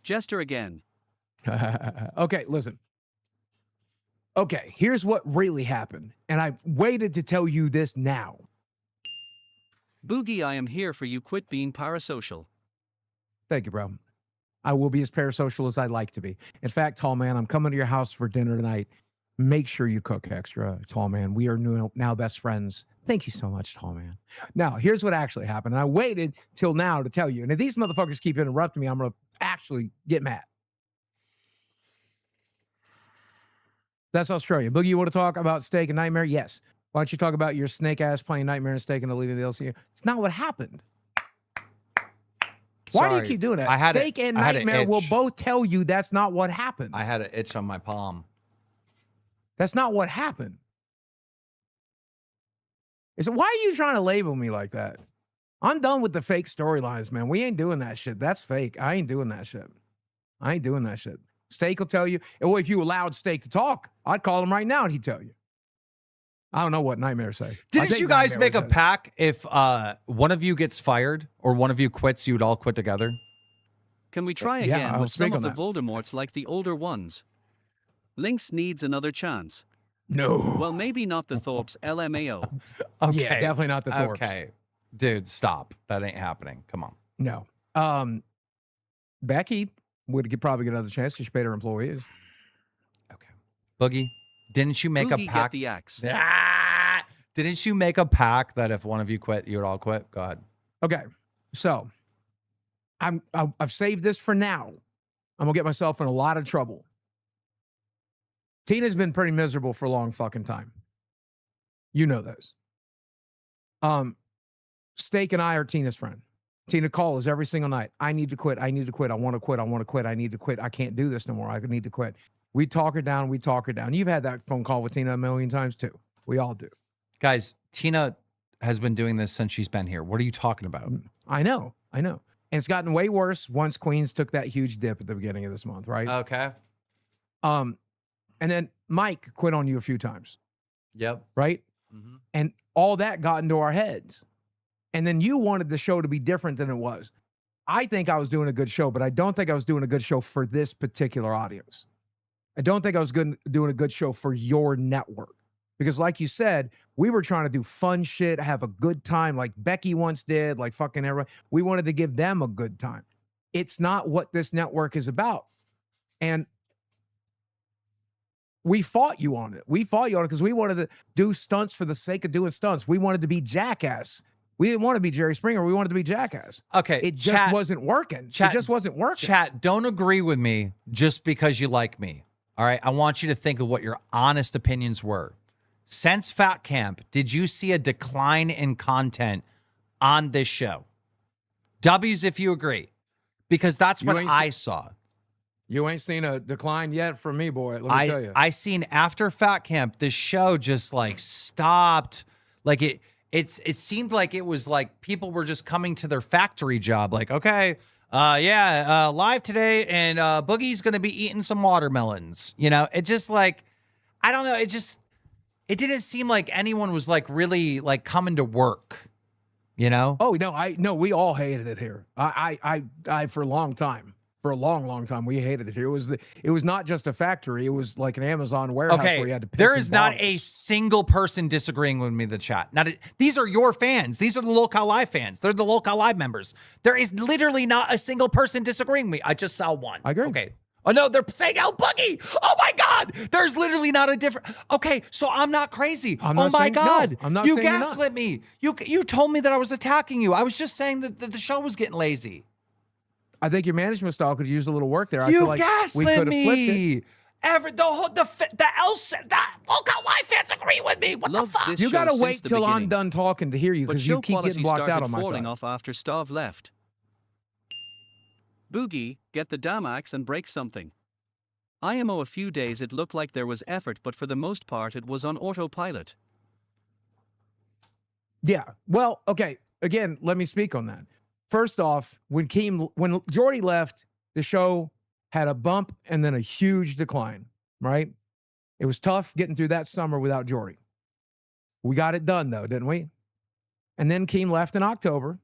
Jester again. Okay, listen. Okay, here's what really happened, and I waited to tell you this now. Boogie, I am here for you. Quit being parasocial. Thank you, bro. I will be as parasocial as I'd like to be. In fact, tall man, I'm coming to your house for dinner tonight. Make sure you cook extra, tall man. We are now best friends. Thank you so much, tall man. Now, here's what actually happened. And I waited till now to tell you. And if these motherfuckers keep interrupting me, I'm going to actually get mad. That's Australia. Boogie, you want to talk about Steak and Nightmare? Yes. Why don't you talk about your snake ass playing Nightmare and Steak and leaving the LCU? It's not what happened. Why do you Sorry. keep doing that? I had Steak and I had an Nightmare will itch. both tell you that's not what happened. I had an itch on my palm. That's not what happened. Why are you trying to label me like that? I'm done with the fake storylines, man. We ain't doing that shit. That's fake. I ain't doing that shit. I ain't doing that shit. Steak will tell you. Well, if you allowed Steak to talk, I'd call him right now and he'd tell you. I don't know what Nightmare say. I Didn't think you guys Nightmare make a said it. pact if one of you gets fired or one of you quits, you would all quit together? Can we try Yeah, again I'll with some speak of on the Voldemorts like the older ones? Lynx needs another chance. No. Well, maybe not the Thorpes, LMAO. Okay. Yeah, definitely not the Thorpes. Okay. Dude, stop. That ain't happening. Come on. No. Becky would probably get another chance because she paid her employees. Okay. Boogie, didn't you make Boogie, a pact? get the axe. Ah! Didn't you make a pact that if one of you quit, you would all quit? Go ahead. Okay, so I've saved this for now. I'm gonna get myself in a lot of trouble. Tina's been pretty miserable for a long fucking time. You know those. Steak and I are Tina's friend. Tina calls every single night. I need to quit. I need to quit. I want to quit. I want to quit. I need to quit. I can't do this no more. I need to quit. We talk her down. We talk her down. You've had that phone call with Tina a million times too. We all do. Guys, Tina has been doing this since she's been here. What are you talking about? I know. I know. And it's gotten way worse once Queens took that huge dip at the beginning of this month, right? Okay. And then Mike quit on you a few times, Yep. right? Mm-hmm. And all that got into our heads. And then you wanted the show to be different than it was. I think I was doing a good show, but I don't think I was doing a good show for this particular audience. I don't think I was doing a good show for your network. Because like you said, we were trying to do fun shit, have a good time like Becky once did, like fucking everyone. We wanted to give them a good time. It's not what this network is about. And we fought you on it. We fought you on it because we wanted to do stunts for the sake of doing stunts. We wanted to be Jackass. We didn't want to be Jerry Springer. We wanted to be Jackass. Okay, It just wasn't working. It just wasn't working. Chat, don't agree with me just because you like me. All right, I want you to think of what your honest opinions were. Since Fat Camp, did you see a decline in content on this show? W's if you agree, because that's what I saw. You ain't seen a decline yet from me, boy. Let me tell you. I seen after Fat Camp, the show just like stopped. Like it seemed like it was like people were just coming to their factory job. Like, okay, live today, and Boogie's gonna be eating some watermelons. You know, it just like, I don't know. It didn't seem like anyone was like really like coming to work. You know? Oh no, we all hated it here. I for a long time. For a long, long time, we hated it here. It was not just a factory. It was like an Amazon warehouse where you had to piss there in is not bottles. a single person disagreeing with me in the chat. These are your fans. These are the Local Live fans. They're the Local Live members. There is literally not a single person disagreeing with me. I just saw one. I agree. Okay. Oh, no, they're saying El Boogie. Oh, my God. There's literally not a different. Okay, so I'm not crazy. I'm Oh, not my saying- no, God. I'm not You saying you're not. gaslit me. You told me that I was attacking you. I was just saying that the show was getting lazy. I think your management style could use a little work there. I You feel like we gaslit could have flipped it. me. The Local Live fans agree with me. What the fuck? This You show gotta since wait the till I'm beginning. done talking to hear you But because show you keep quality getting blocked started out on my falling side. off after Stav left. Boogie, get the damn axe and break something. IMO a few days it looked like there was effort, but for the most part it was on autopilot. Yeah. Well, okay. Again, let me speak on that. First off, when Jordy left, the show had a bump and then a huge decline, right? It was tough getting through that summer without Jordy. We got it done though, didn't we? And then Keem left in October,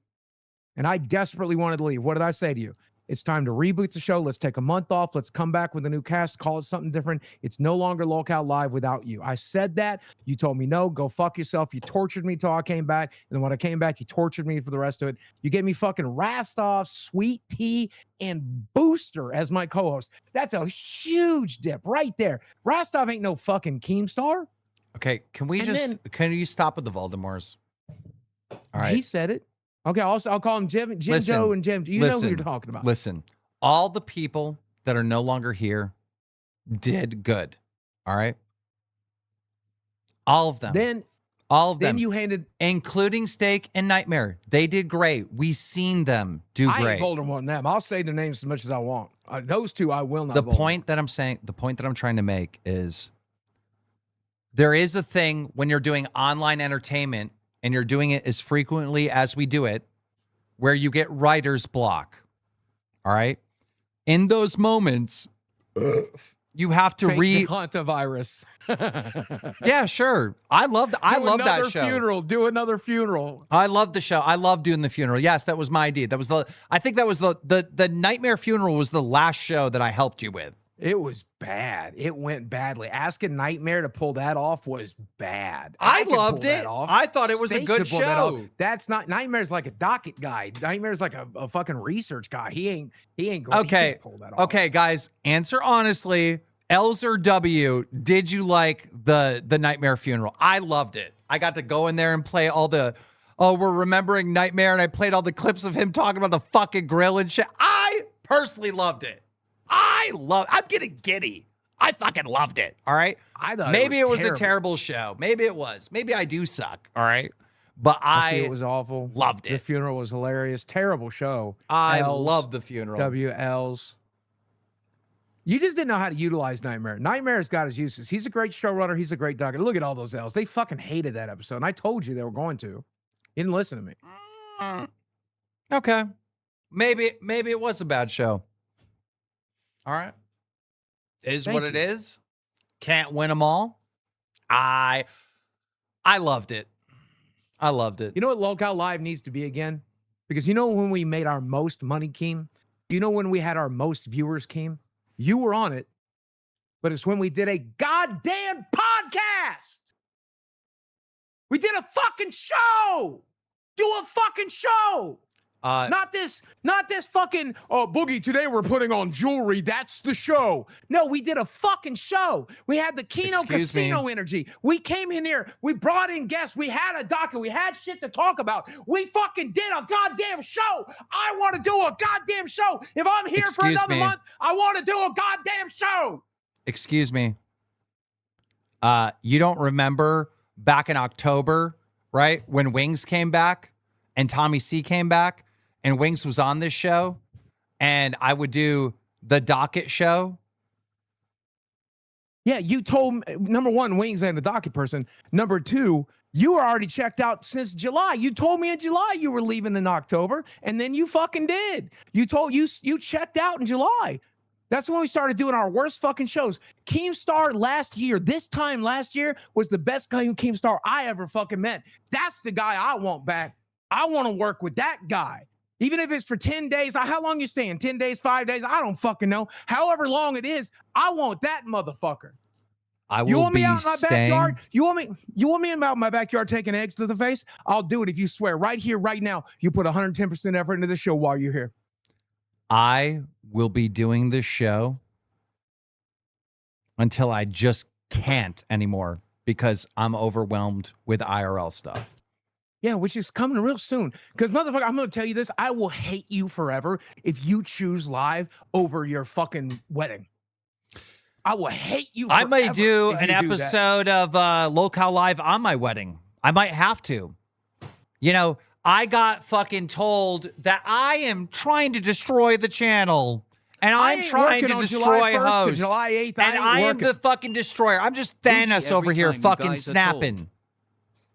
and I desperately wanted to leave. What did I say to you? It's time to reboot the show. Let's take a month off. Let's come back with a new cast, call it something different. It's no longer Local Live without you. I said that. You told me no, go fuck yourself. You tortured me till I came back. And then when I came back, you tortured me for the rest of it. You gave me fucking Rastov, Sweet Tea, and Booster as my co-host. That's a huge dip right there. Rastov ain't no fucking Keemstar. Okay, can you stop with the Voldemorts? All right. He said it. Okay, I'll call him Jim Joe and Jim. You know who you're talking about. Listen, all the people that are no longer here did good. All right. All of them. All of them. Then you handed, including Steak and Nightmare. They did great. We seen them do I great. ain't holding one of them. I'll say their names as much as I want. Those two, I will not. The vote point that I'm saying, the point that I'm trying to make is there is a thing when you're doing online entertainment and you're doing it as frequently as we do it, where you get writer's block. All right. In those moments, you have to read Hantavirus. Yeah, sure. I love that show. Do another funeral. I love the show. I love doing the funeral. Yes, that was my idea. I think that was the Nightmare Funeral was the last show that I helped you with. It was bad. It went badly. Asking Nightmare to pull that off was bad. I could loved pull it. that off. I thought it was a Steak good could pull that off. show. That's not Nightmare's like a docket guy. Nightmare's like a fucking research guy. He ain't going Okay. to pull that off. Okay, guys, answer honestly. L's or W, did you like the Nightmare Funeral? I loved it. I got to go in there and play all the, we're remembering Nightmare, and I played all the clips of him talking about the fucking grill and shit. I personally loved it. I'm getting giddy. I fucking loved it. All right. I thought maybe it was terrible. a terrible show. Maybe it was. Maybe I do suck. All right. But It was awful. loved The it. funeral was hilarious. Terrible show. I L's, love the funeral. WLs. You just didn't know how to utilize Nightmare. Nightmare's got his uses. He's a great showrunner. He's a great doctor. Look at all those L's. They fucking hated that episode. And I told you they were going to. You didn't listen to me. Okay. Maybe it was a bad show. All right. Is Thank what you. it is. Can't win them all. I loved it. I loved it. You know what Local Live needs to be again? Because you know when we made our most money, Keem? You know when we had our most viewers, Keem? You were on it, but it's when we did a goddamn podcast. We did a fucking show. Do a fucking show. Not this fucking, Boogie, today we're putting on jewelry. That's the show. No, we did a fucking show. We had the Keno Casino energy. We came in here. We brought in guests. We had a docket. We had shit to talk about. We fucking did a goddamn show. I want to do a goddamn show. If I'm here for another month, I want to do a goddamn show. Excuse me. You don't remember back in October, right? When Wings came back and Tommy C came back? And Wings was on this show, and I would do the docket show. Yeah, you told me, number one, Wings ain't a docket person. Number two, you were already checked out since July. You told me in July you were leaving in October, and then you fucking did. You checked out in July. That's when we started doing our worst fucking shows. KEEMSTAR this time last year, was the best KEEMSTAR I ever fucking met. That's the guy I want back. I want to work with that guy. Even if it's for 10 days, how long you staying? 10 days, 5 days? I don't fucking know. However long it is, I want that motherfucker. I will you want be me out in my staying... backyard? You want me out in my backyard taking eggs to the face? I'll do it if you swear right here, right now. You put 110% effort into the show while you're here. I will be doing this show until I just can't anymore because I'm overwhelmed with IRL stuff. Yeah, which is coming real soon. Because, motherfucker, I'm going to tell you this. I will hate you forever if you choose live over your fucking wedding. I will hate you forever. I might do an episode of LolcowUniverse Live on my wedding. I might have to. You know, I got fucking told that I am trying to destroy the channel. And I'm trying to destroy hosts. July 8th, and I am the fucking destroyer. I'm just Thanos over here fucking snapping.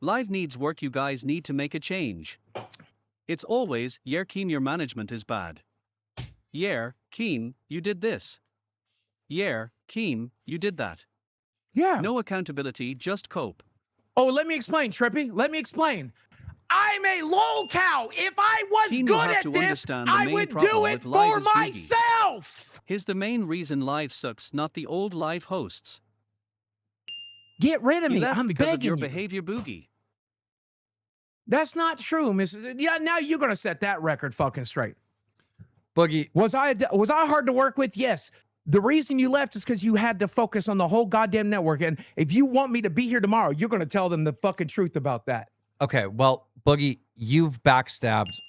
Live needs work, you guys need to make a change. It's always, yeah, Keem, your management is bad. Yeah, Keem, you did this. Yeah, Keem, you did that. Yeah. No accountability, just cope. Oh, let me explain, Trippy. Let me explain. I'm a lolcow. If I was Keem, good at this, I would do it for myself. Here's the main reason live sucks, not the old live hosts. Get rid of me. I'm because begging of your you. behavior, Boogie. That's not true, Mrs. Yeah, now you're gonna set that record fucking straight. Boogie, was I hard to work with? Yes. The reason you left is because you had to focus on the whole goddamn network. And if you want me to be here tomorrow, you're gonna tell them the fucking truth about that. Okay, well, Boogie, you've backstabbed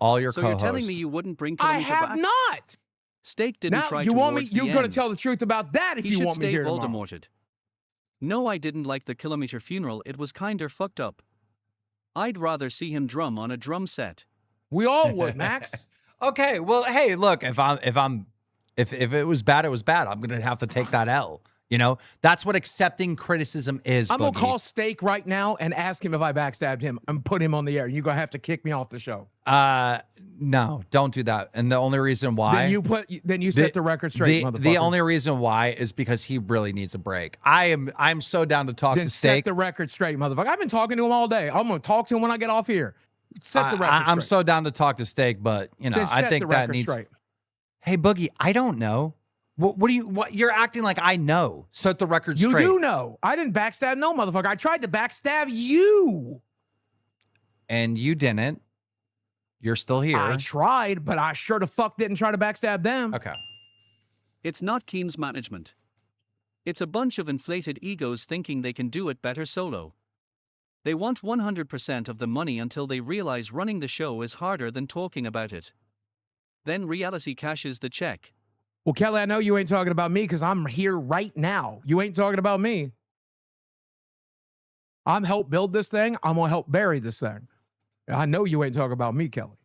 all your so co-hosts. You're telling me you wouldn't bring I Kilometer have back? not. Steak didn't now, try you to want me? You're gonna tell the truth about that if you want me here tomorrow. Voldemorted. No, I didn't like the Kilometer funeral. It was kinder fucked up. I'd rather see him drum on a drum set. We all would, Max. Okay, well, hey, look, if it was bad, it was bad. I'm gonna have to take that L. You know, that's what accepting criticism is. I'm Boogie. gonna call Steak right now and ask him if I backstabbed him and put him on the air. You're gonna have to kick me off the show. No, don't do that. And the only reason why then you set the record straight, motherfucker. The only reason why is because he really needs a break. I'm so down to talk to Steak. Set the record straight, motherfucker. I've been talking to him all day. I'm gonna talk to him when I get off here. Set the record straight. I'm so down to talk to Steak, but you know, I think that needs. Straight. Hey, Boogie, I don't know. What you're acting like I know. Set the record straight. You do know. I didn't backstab no motherfucker. I tried to backstab you. And you didn't. You're still here. I tried, but I sure the fuck didn't try to backstab them. Okay. It's not Keem's management. It's a bunch of inflated egos thinking they can do it better solo. They want 100% of the money until they realize running the show is harder than talking about it. Then reality cashes the check. Well, Kelly, I know you ain't talking about me because I'm here right now. You ain't talking about me. I'm help build this thing. I'm going to help bury this thing. I know you ain't talking about me, Kelly.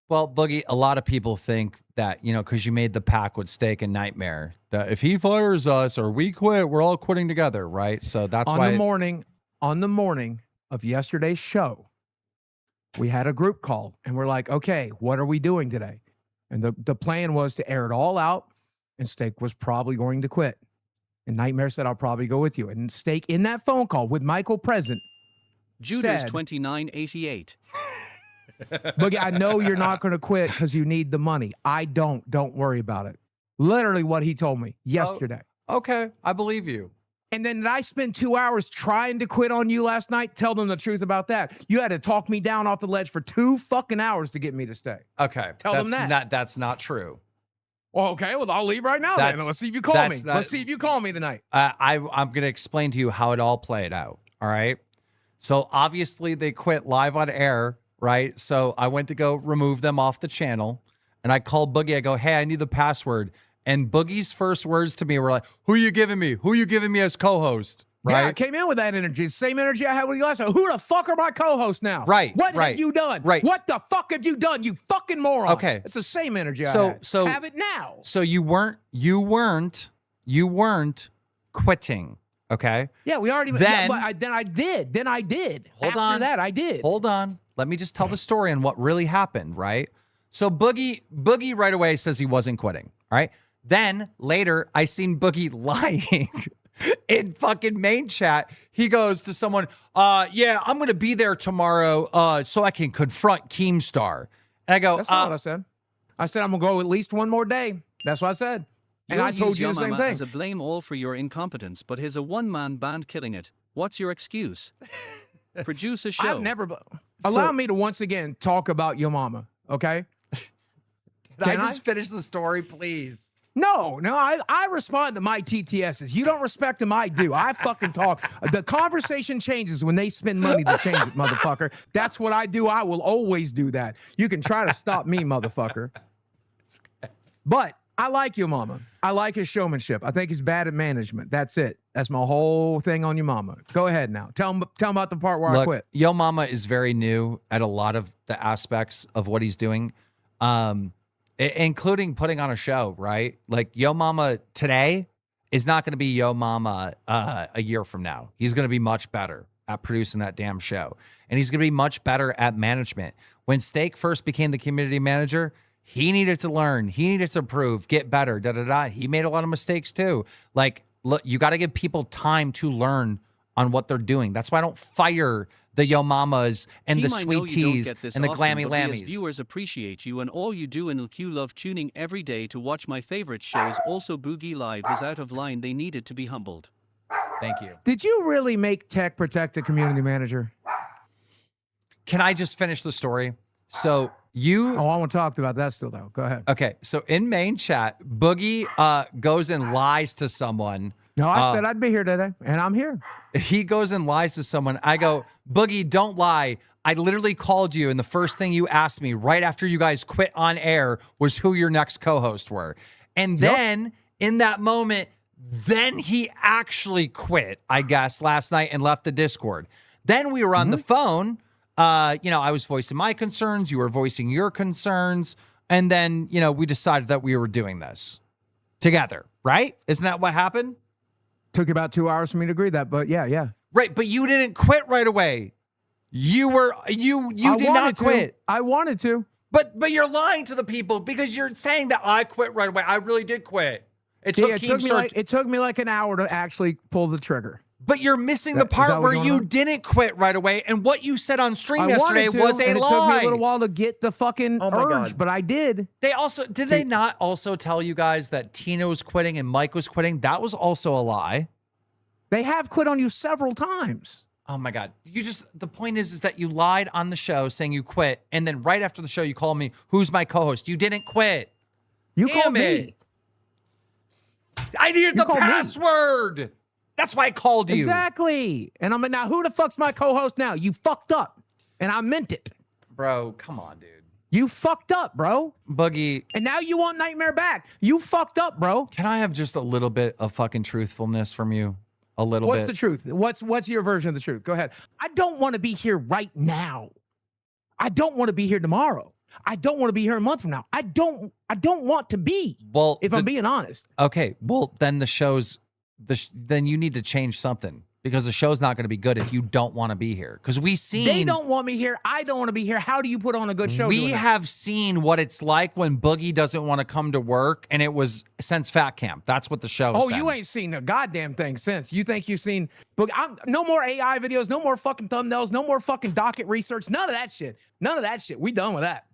Well, Boogie, a lot of people think that, you know, because you made the pact with Steak and Nightmare, that if he fires us or we quit, we're all quitting together, right? So that's why. On the morning of yesterday's show, we had a group call and we're like, okay, what are we doing today? And the plan was to air it all out, and Steak was probably going to quit. And Nightmare said, I'll probably go with you. And Steak, in that phone call with Michael present, Judas said, 2988. Boogie, I know you're not going to quit because you need the money. I don't. Don't worry about it. Literally what he told me yesterday. Oh, okay, I believe you. And then did I spend 2 hours trying to quit on you last night? Tell them the truth about that. You had to talk me down off the ledge for 2 fucking hours to get me to stay. Okay. Tell them that. That's not true. Well, okay. Well, I'll leave right now then. Let's see if you call me. Let's see if you call me tonight. I'm going to explain to you how it all played out. All right. So obviously they quit live on air, right? So I went to go remove them off the channel, and I called Boogie. I go, hey, I need the password. And Boogie's first words to me were like, who you giving me? Who you giving me as co-host? Right? Yeah, I came in with that energy. Same energy I had with you last time. Who the fuck are my co-hosts now? Right. What have you done? Right. What the fuck have you done, you fucking moron? Okay. It's the same energy I had. So have it now. So you weren't quitting. Okay. Yeah, we already. Then I did. Hold After on. that, I did. Hold on. Let me just tell the story and what really happened. Right. So Boogie right away says he wasn't quitting. All right. Then later, I seen Boogie lying in fucking main chat. He goes to someone, yeah, I'm going to be there tomorrow so I can confront Keemstar. And I go, that's not what I said. I said, I'm going to go at least one more day. That's what I said. And I told you the same thing. As a blame all for your incompetence, but he's a one-man band killing it. What's your excuse? Produce a show. I've never... Allow me to once again talk about your mama, okay? Can I just finish the story, please? No, I respond to my TTSs. You don't respect them, I do. I fucking talk. The conversation changes when they spend money to change it, motherfucker. That's what I do. I will always do that. You can try to stop me, motherfucker. But I like your mama. I like his showmanship. I think he's bad at management. That's it. That's my whole thing on your mama. Go ahead now. Tell him about the part where I quit. Yo Mama is very new at a lot of the aspects of what he's doing. Including putting on a show, right? Like Yo Mama today is not going to be Yo Mama a year from now. He's going to be much better at producing that damn show. And he's going to be much better at management. When Steak first became the community manager, he needed to learn. He needed to improve, get better, da-da-da. He made a lot of mistakes too. Like, look, you got to give people time to learn on what they're doing. That's why I don't fire the Yo Mamas and the Sweet Teas and the Glammy Lammies. Viewers appreciate you and all you do, and LQ love tuning every day to watch my favorite shows. Also, Boogie Live is out of line. They needed to be humbled. Thank you. Did you really make Tech protect a community manager? Can I just finish the story? So you... Oh, I want to talk about that still, though. Go ahead. Okay, so in main chat, Boogie goes and lies to someone. No, I said I'd be here today, and I'm here. He goes and lies to someone. I go, Boogie, don't lie. I literally called you, and the first thing you asked me right after you guys quit on air was who your next co-host were. And then in that moment, then he actually quit, I guess, last night and left the Discord. Then we were on the phone. I was voicing my concerns. You were voicing your concerns. And then, we decided that we were doing this together, right? Isn't that what happened? Took about 2 hours for me to agree that, but yeah. Right, but you didn't quit right away. You did not quit. I wanted to. But you're lying to the people because you're saying that I quit right away. I really did quit. It took me like an hour to actually pull the trigger. But you're missing the part where you didn't quit right away, and what you said on stream yesterday was a lie. It took me a little while to get the fucking urge, but I did. Did they not also tell you guys that Tina was quitting and Mike was quitting? That was also a lie. They have quit on you several times. Oh my God. The point is that you lied on the show saying you quit, and then right after the show you called me, who's my co-host? You didn't quit. You called me. I needed the password. That's why I called you. Exactly. And I'm like, now who the fuck's my co-host now? You fucked up. And I meant it. Bro, come on, dude. You fucked up, bro. Boogie. And now you want Nightmare back. You fucked up, bro. Can I have just a little bit of fucking truthfulness from you? A little bit. What's the truth? What's your version of the truth? Go ahead. I don't want to be here right now. I don't want to be here tomorrow. I don't want to be here a month from now. I don't want to be. Well, if I'm being honest. Okay. Well, then then you need to change something, because the show's not going to be good if you don't want to be here. Because they don't want me here. I don't want to be here. How do you put on a good show? We have seen what it's like when Boogie doesn't want to come to work, and it was since Fat Camp. That's what the show is. You ain't seen a goddamn thing since. You think you've seen no more AI videos, no more fucking thumbnails, no more fucking docket research, none of that shit. None of that shit. We done with that.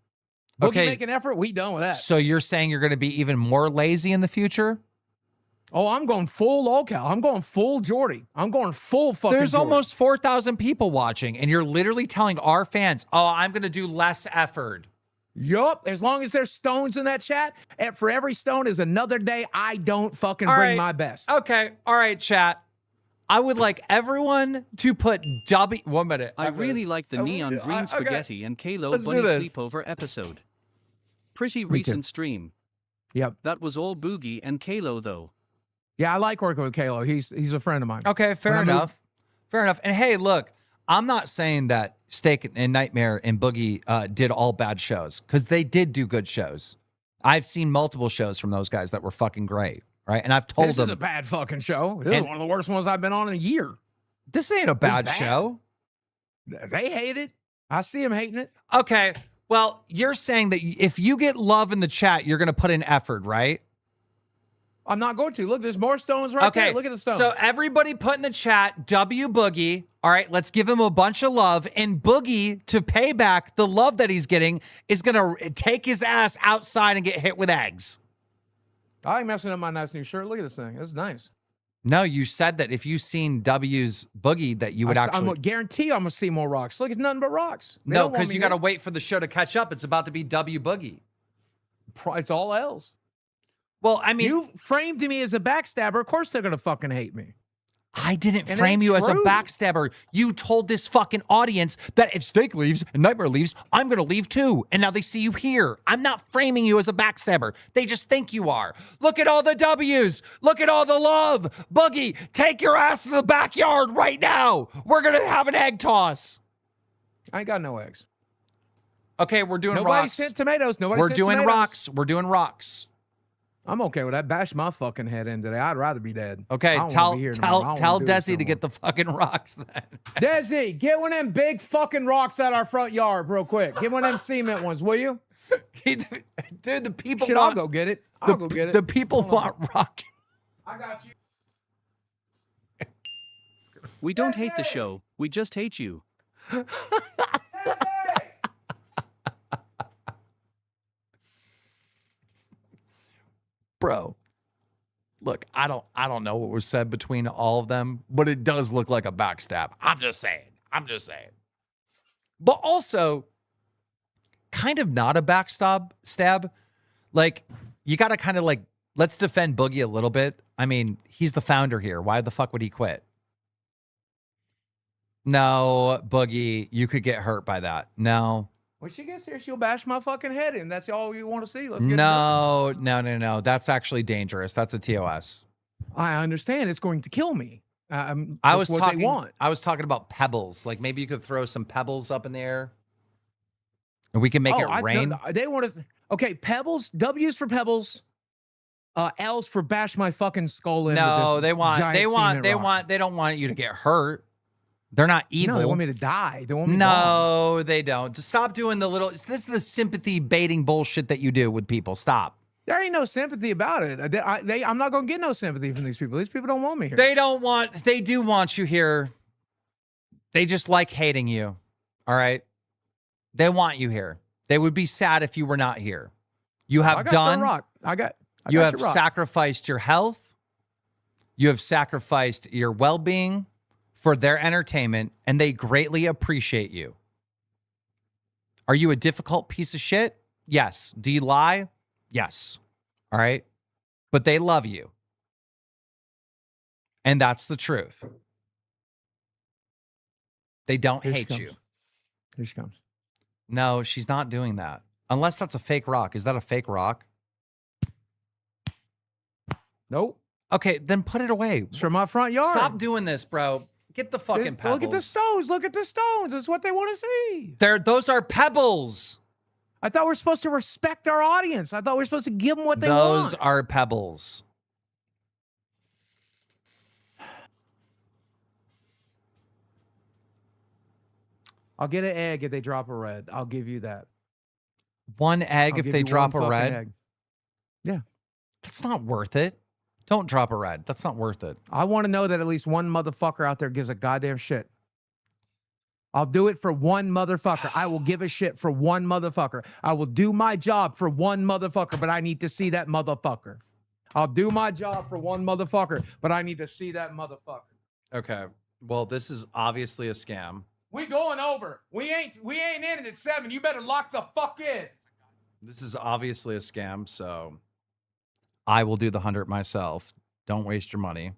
Boogie make an effort, we done with that. So you're saying you're going to be even more lazy in the future? Oh, I'm going full lolcow. I'm going full Jordy. I'm going full fucking There's Jordy. almost 4,000 people watching, and you're literally telling our fans, oh, I'm going to do less effort. Yup. As long as there's stones in that chat, and for every stone is another day I don't fucking bring my best. Okay. All right, chat. I would like everyone to put W. 1 minute. I really like the neon green spaghetti and Kalo Let's bunny do this. sleepover episode. Pretty recent stream. Yep. That was all Boogie and Kalo though. Yeah, I like working with Kalo. He's a friend of mine. Okay, fair enough. Fair enough. And hey, look, I'm not saying that Steak and Nightmare and Boogie did all bad shows, because they did do good shows. I've seen multiple shows from those guys that were fucking great, right? And I've told This them is a bad fucking show. This is one of the worst ones I've been on in a year. this ain't a bad show. They hate it. I see them hating it. Okay, well, you're saying that if you get love in the chat, you're going to put in effort, right? I'm not going to. Look, there's more stones right there. Look at the stones. So everybody put in the chat, W Boogie. All right, let's give him a bunch of love. And Boogie, to pay back the love that he's getting, is going to take his ass outside and get hit with eggs. I ain't messing up my nice new shirt. Look at this thing. It's nice. No, you said that if you seen W's Boogie, that you would actually... I guarantee I'm going to see more rocks. Look, it's nothing but rocks. No, because you got to wait for the show to catch up. It's about to be W Boogie. It's all else. Well, I mean... You framed me as a backstabber. Of course they're going to fucking hate me. I didn't frame you as a backstabber. You told this fucking audience that if Steak leaves and Nightmare leaves, I'm going to leave too. And now they see you here. I'm not framing you as a backstabber. They just think you are. Look at all the W's. Look at all the love. Boogie, take your ass to the backyard right now. We're going to have an egg toss. I ain't got no eggs. Okay, we're doing Nobody rocks. sent tomatoes. Nobody We're sent doing tomatoes. rocks. We're doing rocks. I'm okay with that. Bash my fucking head in today. I'd rather be dead. Okay, I don't tell wanna be here no more. I don't tell wanna do this Desi no to more. get the fucking rocks then. Desi, get one of them big fucking rocks out our front yard real quick. Get one of them cement ones, will you? Dude, the people Shit, want... I'll go get it. I'll go get it. The people want rock. I got you. We don't hate the show, we just hate you. Bro, look, I don't know what was said between all of them, but it does look like a backstab. I'm just saying. But also, kind of not a backstab. Like, you got to kind of like, let's defend Boogie a little bit. I mean, he's the founder here. Why the fuck would he quit? No, Boogie, you could get hurt by that. No. When she gets here, she'll bash my fucking head in. That's all you want to see. Let's get No. That's actually dangerous. That's a TOS. I understand. It's going to kill me. I was what talking. they want. I was talking about pebbles. Like maybe you could throw some pebbles up in the air, and we can make it rain. No, they want to. Okay, pebbles. W's for pebbles. L's for bash my fucking skull in. No, they don't want want you to get hurt. They're not evil. No, they want me to die. They want me No, they don't. Stop doing the little. This is the sympathy baiting bullshit that you do with people. Stop. There ain't no sympathy about it. I'm not going to get no sympathy from these people. These people don't want me here. They do want you here. They just like hating you. All right. They want you here. They would be sad if you were not here. You have You have sacrificed your health. You have sacrificed your well-being for their entertainment, and they greatly appreciate you. Are you a difficult piece of shit? Yes. Do you lie? Yes. All right. But they love you. And that's the truth. They don't hate you. Here she comes. No, she's not doing that. Unless that's a fake rock. Is that a fake rock? Nope. Okay, then put it away. It's from my front yard. Stop doing this, bro. Get the fucking pebbles. Look at the stones. Look at the stones. That's what they want to see. Those are pebbles. I thought we were supposed to respect our audience. I thought we were supposed to give them what they want. Those are pebbles. I'll get an egg if they drop a red. I'll give you that. One egg if they drop a red? Egg. Yeah. That's not worth it. Don't drop a red. That's not worth it. I want to know that at least one motherfucker out there gives a goddamn shit. I'll do it for one motherfucker. I will give a shit for one motherfucker. I will do my job for one motherfucker, but I need to see that motherfucker. I'll do my job for one motherfucker, but I need to see that motherfucker. Okay. Well, this is obviously a scam. We going over. We ain't in it at 7. You better lock the fuck in. This is obviously a scam, so I will do the 100 myself. Don't waste your money.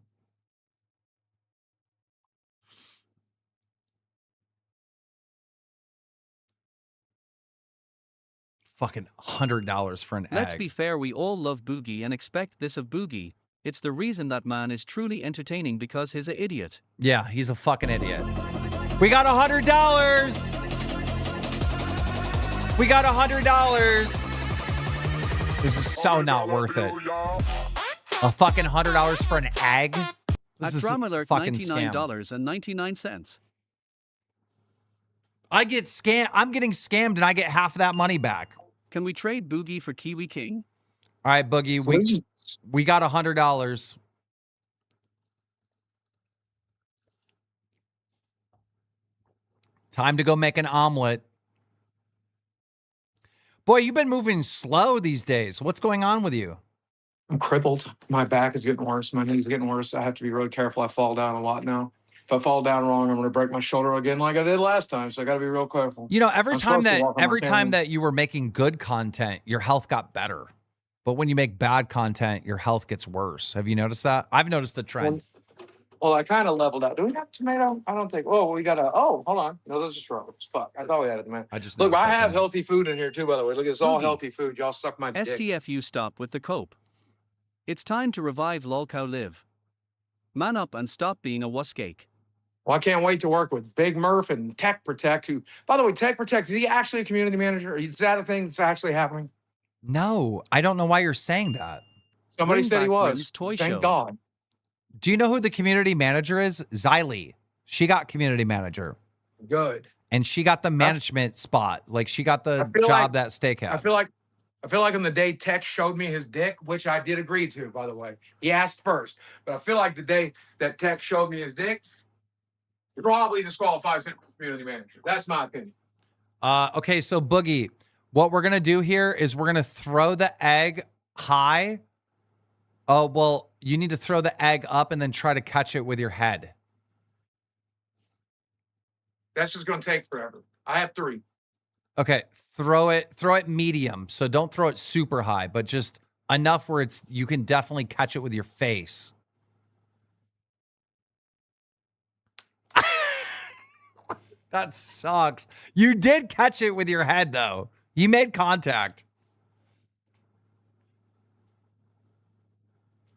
Fucking $100 for an Let's egg. be fair, we all love Boogie and expect this of Boogie. It's the reason that man is truly entertaining because he's an idiot. Yeah, he's a fucking idiot. We got $100. We got $100. This is so not worth it. A fucking $100 for an egg? This At is a Drama Alert, fucking scam. $99.99. I get scam. I'm getting scammed, and I get half of that money back. Can we trade Boogie for Kiwi King? All right, Boogie. We got $100. Time to go make an omelet. Boy, you've been moving slow these days. What's going on with you? I'm crippled. My back is getting worse. My knees are getting worse. I have to be really careful. I fall down a lot now. If I fall down wrong, I'm going to break my shoulder again like I did last time. So I got to be real careful. You know, every I'm time supposed to walk on my cane. that you were making good content, your health got better. But when you make bad content, your health gets worse. Have you noticed that? I've noticed the trend. Well, I kind of leveled out. Do we have tomato? I don't think. Oh, we got a. Oh, hold on. No, those are strawberries. Fuck. I thought we had a tomato. I just Look. noticed I that have thing. healthy food in here too. By the way, look, it's all Boogie. healthy food. Y'all suck my dick. STFU, stop with the cope. It's time to revive LolCow Live. Man up and stop being a wusscake. Well, I can't wait to work with Big Murph and Tech Protect. Who, by the way, Tech Protect, is he actually a community manager? Is that a thing that's actually happening? No, I don't know why you're saying that. Somebody Bring said he back was. Grimm's Toy Thank Show. God. Do you know who the community manager is? Xylee. She got community manager. Good. And she got the management spot. Like she got the feel job like- that Steak had. I feel like on the day Tech showed me his dick, which I did agree to, by the way. He asked first. But I feel like the day that Tech showed me his dick, it probably disqualifies him from community manager. That's my opinion. Okay, so Boogie, what we're gonna do here is we're gonna throw the egg high. Oh, well, you need to throw the egg up and then try to catch it with your head. That's just going to take forever. I have 3. Okay, throw it medium. So don't throw it super high, but just enough where you can definitely catch it with your face. That sucks. You did catch it with your head though. You made contact.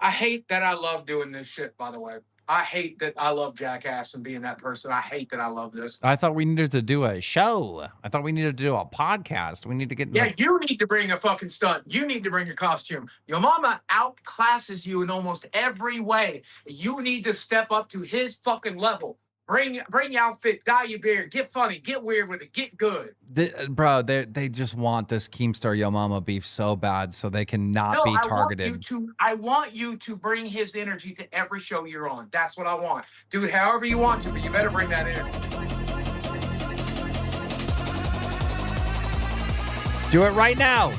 I hate that I love doing this shit, by the way. I hate that I love Jackass and being that person. I hate that I love this. I thought we needed to do a show. I thought we needed to do a podcast. We need to get in Yeah, you need to bring a fucking stunt. You need to bring a costume. Your mama outclasses you in almost every way. You need to step up to his fucking level. Bring your outfit, dye your beard, get funny, get weird with it, get good. Bro, they just want this Keemstar Yo Mama beef so bad so they cannot No, be targeted. I want you to bring his energy to every show you're on. That's what I want. Do it however you want to, but you better bring that energy. Do it right now.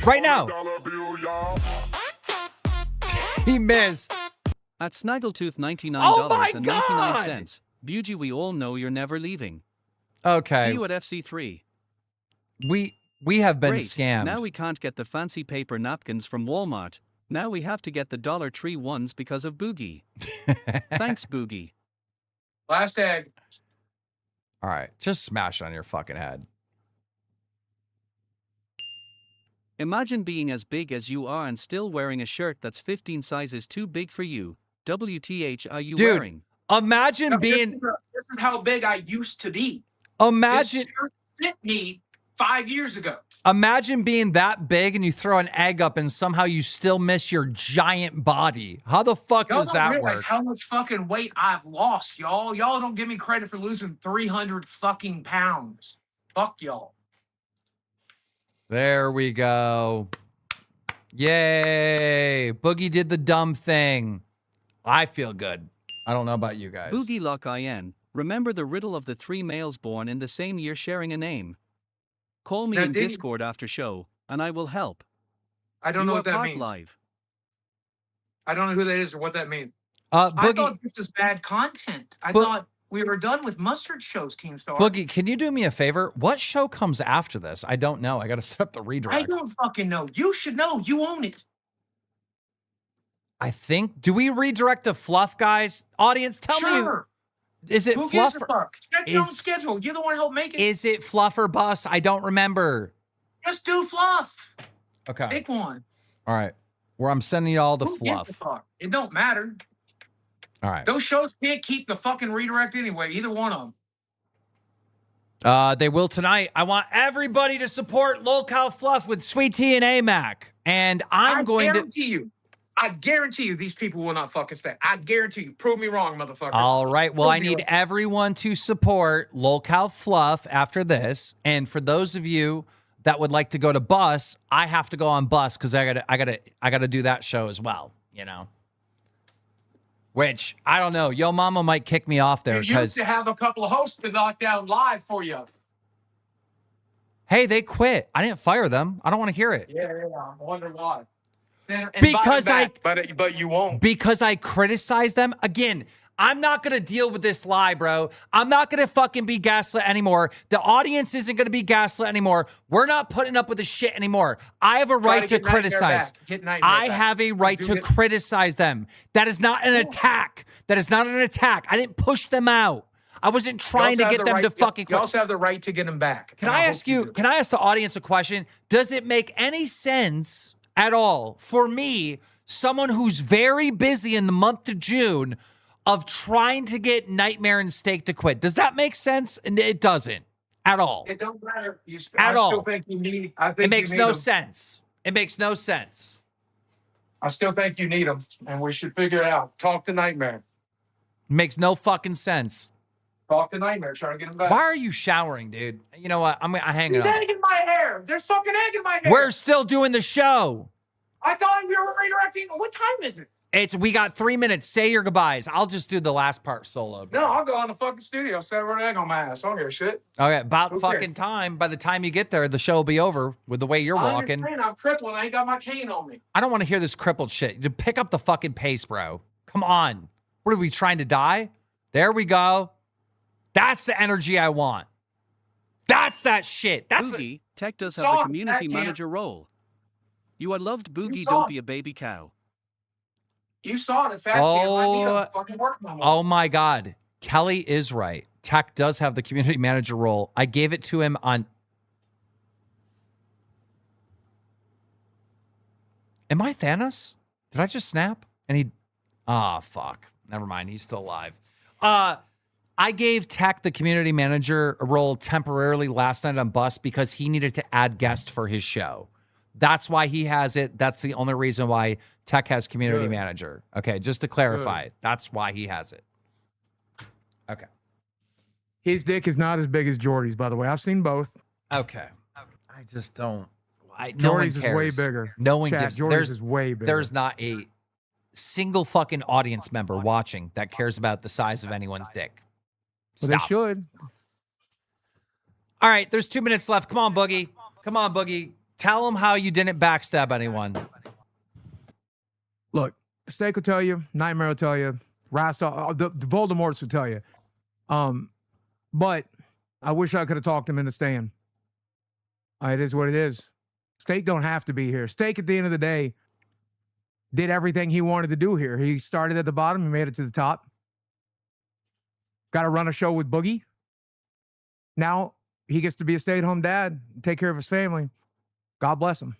Right now. He missed. At Snaggletooth, Oh my $99.99. Beauty, we all know you're never leaving. Okay. See you at FC3. We have been Great. scammed. Now we can't get the fancy paper napkins from Walmart. Now we have to get the Dollar Tree ones because of Boogie. Thanks, Boogie. Last egg. All right. Just smash it on your fucking head. Imagine being as big as you are and still wearing a shirt that's 15 sizes too big for you. WTH are you Dude, wearing? imagine being... This is how big I used to be. Imagine... This shirt fit me 5 years ago. Imagine being that big and you throw an egg up and somehow you still miss your giant body. How the fuck Y'all does don't that realize work? how much fucking weight I've lost, y'all. Y'all don't give me credit for losing 300 fucking pounds. Fuck y'all. There we go. Yay. Boogie did the dumb thing. I feel good. I don't know about you guys. Boogie Lock IN. Remember the riddle of the 3 males born in the same year sharing a name? Call me Now, in did you- Discord after show, and I will help. I don't You know are what that part means. live. I don't know who that is or what that means. Boogie, I thought this is bad content. I thought we were done with mustard shows, Keemstar. Boogie, can you do me a favor? What show comes after this? I don't know. I got to set up the redirect. I don't fucking know. You should know. You own it. I think. Do we redirect to Fluff, guys? Audience, tell me. Is it Who Fluff? gives a fuck? Check your own schedule. You're the one who helped make it. Is it Fluff or Bus? I don't remember. Just do Fluff. Okay. Pick one. All right. Where I'm sending you all the Who Fluff. gives a fuck? It don't matter. All right. Those shows can't keep the fucking redirect anyway. Either one of them. They will tonight. I want everybody to support Lolcow Fluff with Sweet Tea and AMAC. And I guarantee you these people will not fucking stay. I guarantee you. Prove me wrong, motherfucker. All right. Well, I need everyone to support Lolcow Fluff after this. And for those of you that would like to go to Bus, I have to go on Bus because I gotta do that show as well, you know. Which I don't know. Yo Mama might kick me off there You used to have a couple of hosts to knock down live for you. Hey, they quit. I didn't fire them. I don't want to hear it. Yeah. I wonder why. Because but you won't. Because I criticize them. Again, I'm not going to deal with this lie, bro. I'm not going to fucking be gaslit anymore. The audience isn't going to be gaslit anymore. We're not putting up with this shit anymore. I have a right to criticize. I have a right to criticize them. That is not an attack. That is not an attack. I didn't push them out. I wasn't trying to get them to fucking quit. You also have the right to get them back. Can I ask the audience a question? Does it make any sense at all for me, someone who's very busy in the month of June, of trying to get Nightmare and Steak to quit? Does that make sense? And it doesn't at all. It don't matter. At all. I still think you need. It makes no sense. It makes no sense. I still think you need them, and we should figure it out. Talk to Nightmare. Makes no fucking sense. Talk to Nightmare. Try to get him back. Why are you showering, dude? You know what? I'm hanging up. There's egg in my hair. There's fucking egg in my hair. We're still doing the show. I thought we were redirecting. What time is it? We got 3 minutes. Say your goodbyes. I'll just do the last part solo. No, I'll go in the fucking studio, set an egg on my ass. I don't give a shit. Okay, about fucking time. By the time you get there, the show will be over with the way you're walking. I'm crippled. I ain't got my cane on me. I don't want to hear this crippled shit. You pick up the fucking pace, bro. Come on. What are we trying to die? There we go. That's the energy I want. That's that shit. That's Boogie, Tech does have the community manager role. You are loved, Boogie. Don't be a baby cow. You saw it, Fat Kid. I need to fucking work no more. Oh my God. Kelly is right. Tech does have the community manager role. I gave it to him on. Am I Thanos? Did I just snap? And he. Fuck. Never mind. He's still alive. I gave Tech the community manager role temporarily last night on Bus because he needed to add guests for his show. That's why he has it. That's the only reason why Tech has community manager. Okay, just to clarify, that's why he has it. Okay. His dick is not as big as Jordy's, by the way. I've seen both. Okay. I just don't. Jordy's is way bigger. No one Chat, gives. Jordy's is way bigger. There's not a single fucking audience member watching that cares about the size of anyone's dick. Well, they should. All right, there's 2 minutes left. Come on, Boogie. Come on, Boogie. Tell them how you didn't backstab anyone. Look, Steak will tell you. Nightmare will tell you. Rasta, the Voldemorts will tell you. But I wish I could have talked him into staying. It is what it is. Steak don't have to be here. Steak, at the end of the day, did everything he wanted to do here. He started at the bottom. He made it to the top. Got to run a show with Boogie. Now he gets to be a stay-at-home dad, take care of his family. God bless him.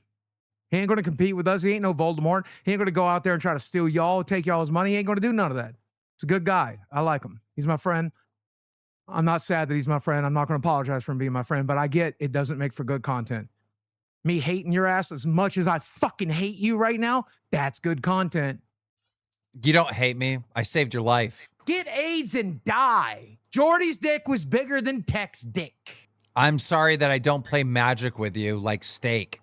He ain't going to compete with us. He ain't no Voldemort. He ain't going to go out there and try to steal y'all, take y'all's money. He ain't going to do none of that. He's a good guy. I like him. He's my friend. I'm not sad that he's my friend. I'm not going to apologize for him being my friend, but I get it doesn't make for good content. Me hating your ass as much as I fucking hate you right now, that's good content. You don't hate me. I saved your life. Get AIDS and die. Jordy's dick was bigger than Tech's dick. I'm sorry that I don't play Magic with you like Steak.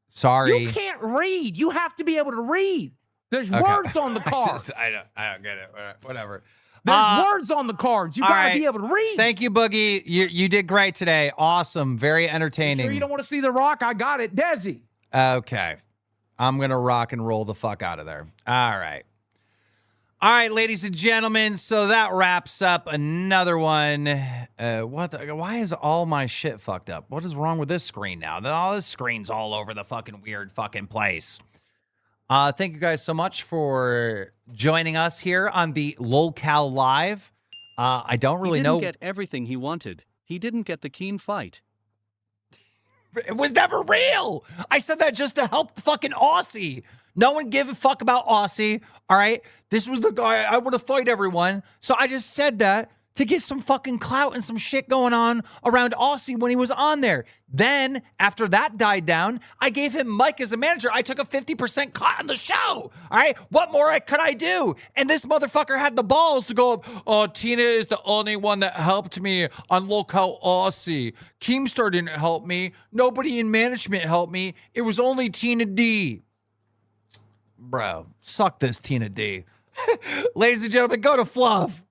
Sorry. You can't read. You have to be able to read. There's words on the cards. I don't get it. Whatever. There's words on the cards. You gotta be able to read. Thank you, Boogie. You did great today. Awesome. Very entertaining. Sure you don't want to see The Rock? I got it. Desi. Okay. I'm going to rock and roll the fuck out of there. All right. All right, ladies and gentlemen. So that wraps up another one. Why is all my shit fucked up? What is wrong with this screen now? All this screen's all over the fucking weird fucking place. Thank you guys so much for joining us here on the LolCow Live. I don't really know. He didn't get everything he wanted. He didn't get the Keem fight. It was never real. I said that just to help fucking Aussie. No one gave a fuck about Aussie. All right. This was the guy I want to fight everyone. So I just said that to get some fucking clout and some shit going on around Aussie when he was on there. Then after that died down, I gave him Mike as a manager. I took a 50% cut on the show. All right. What more could I do? And this motherfucker had the balls to go, oh, Tina is the only one that helped me on LolCow Aussie. Keemstar didn't help me. Nobody in management helped me. It was only Tina D. Bro, suck this, Tina D. Ladies and gentlemen, go to Fluff.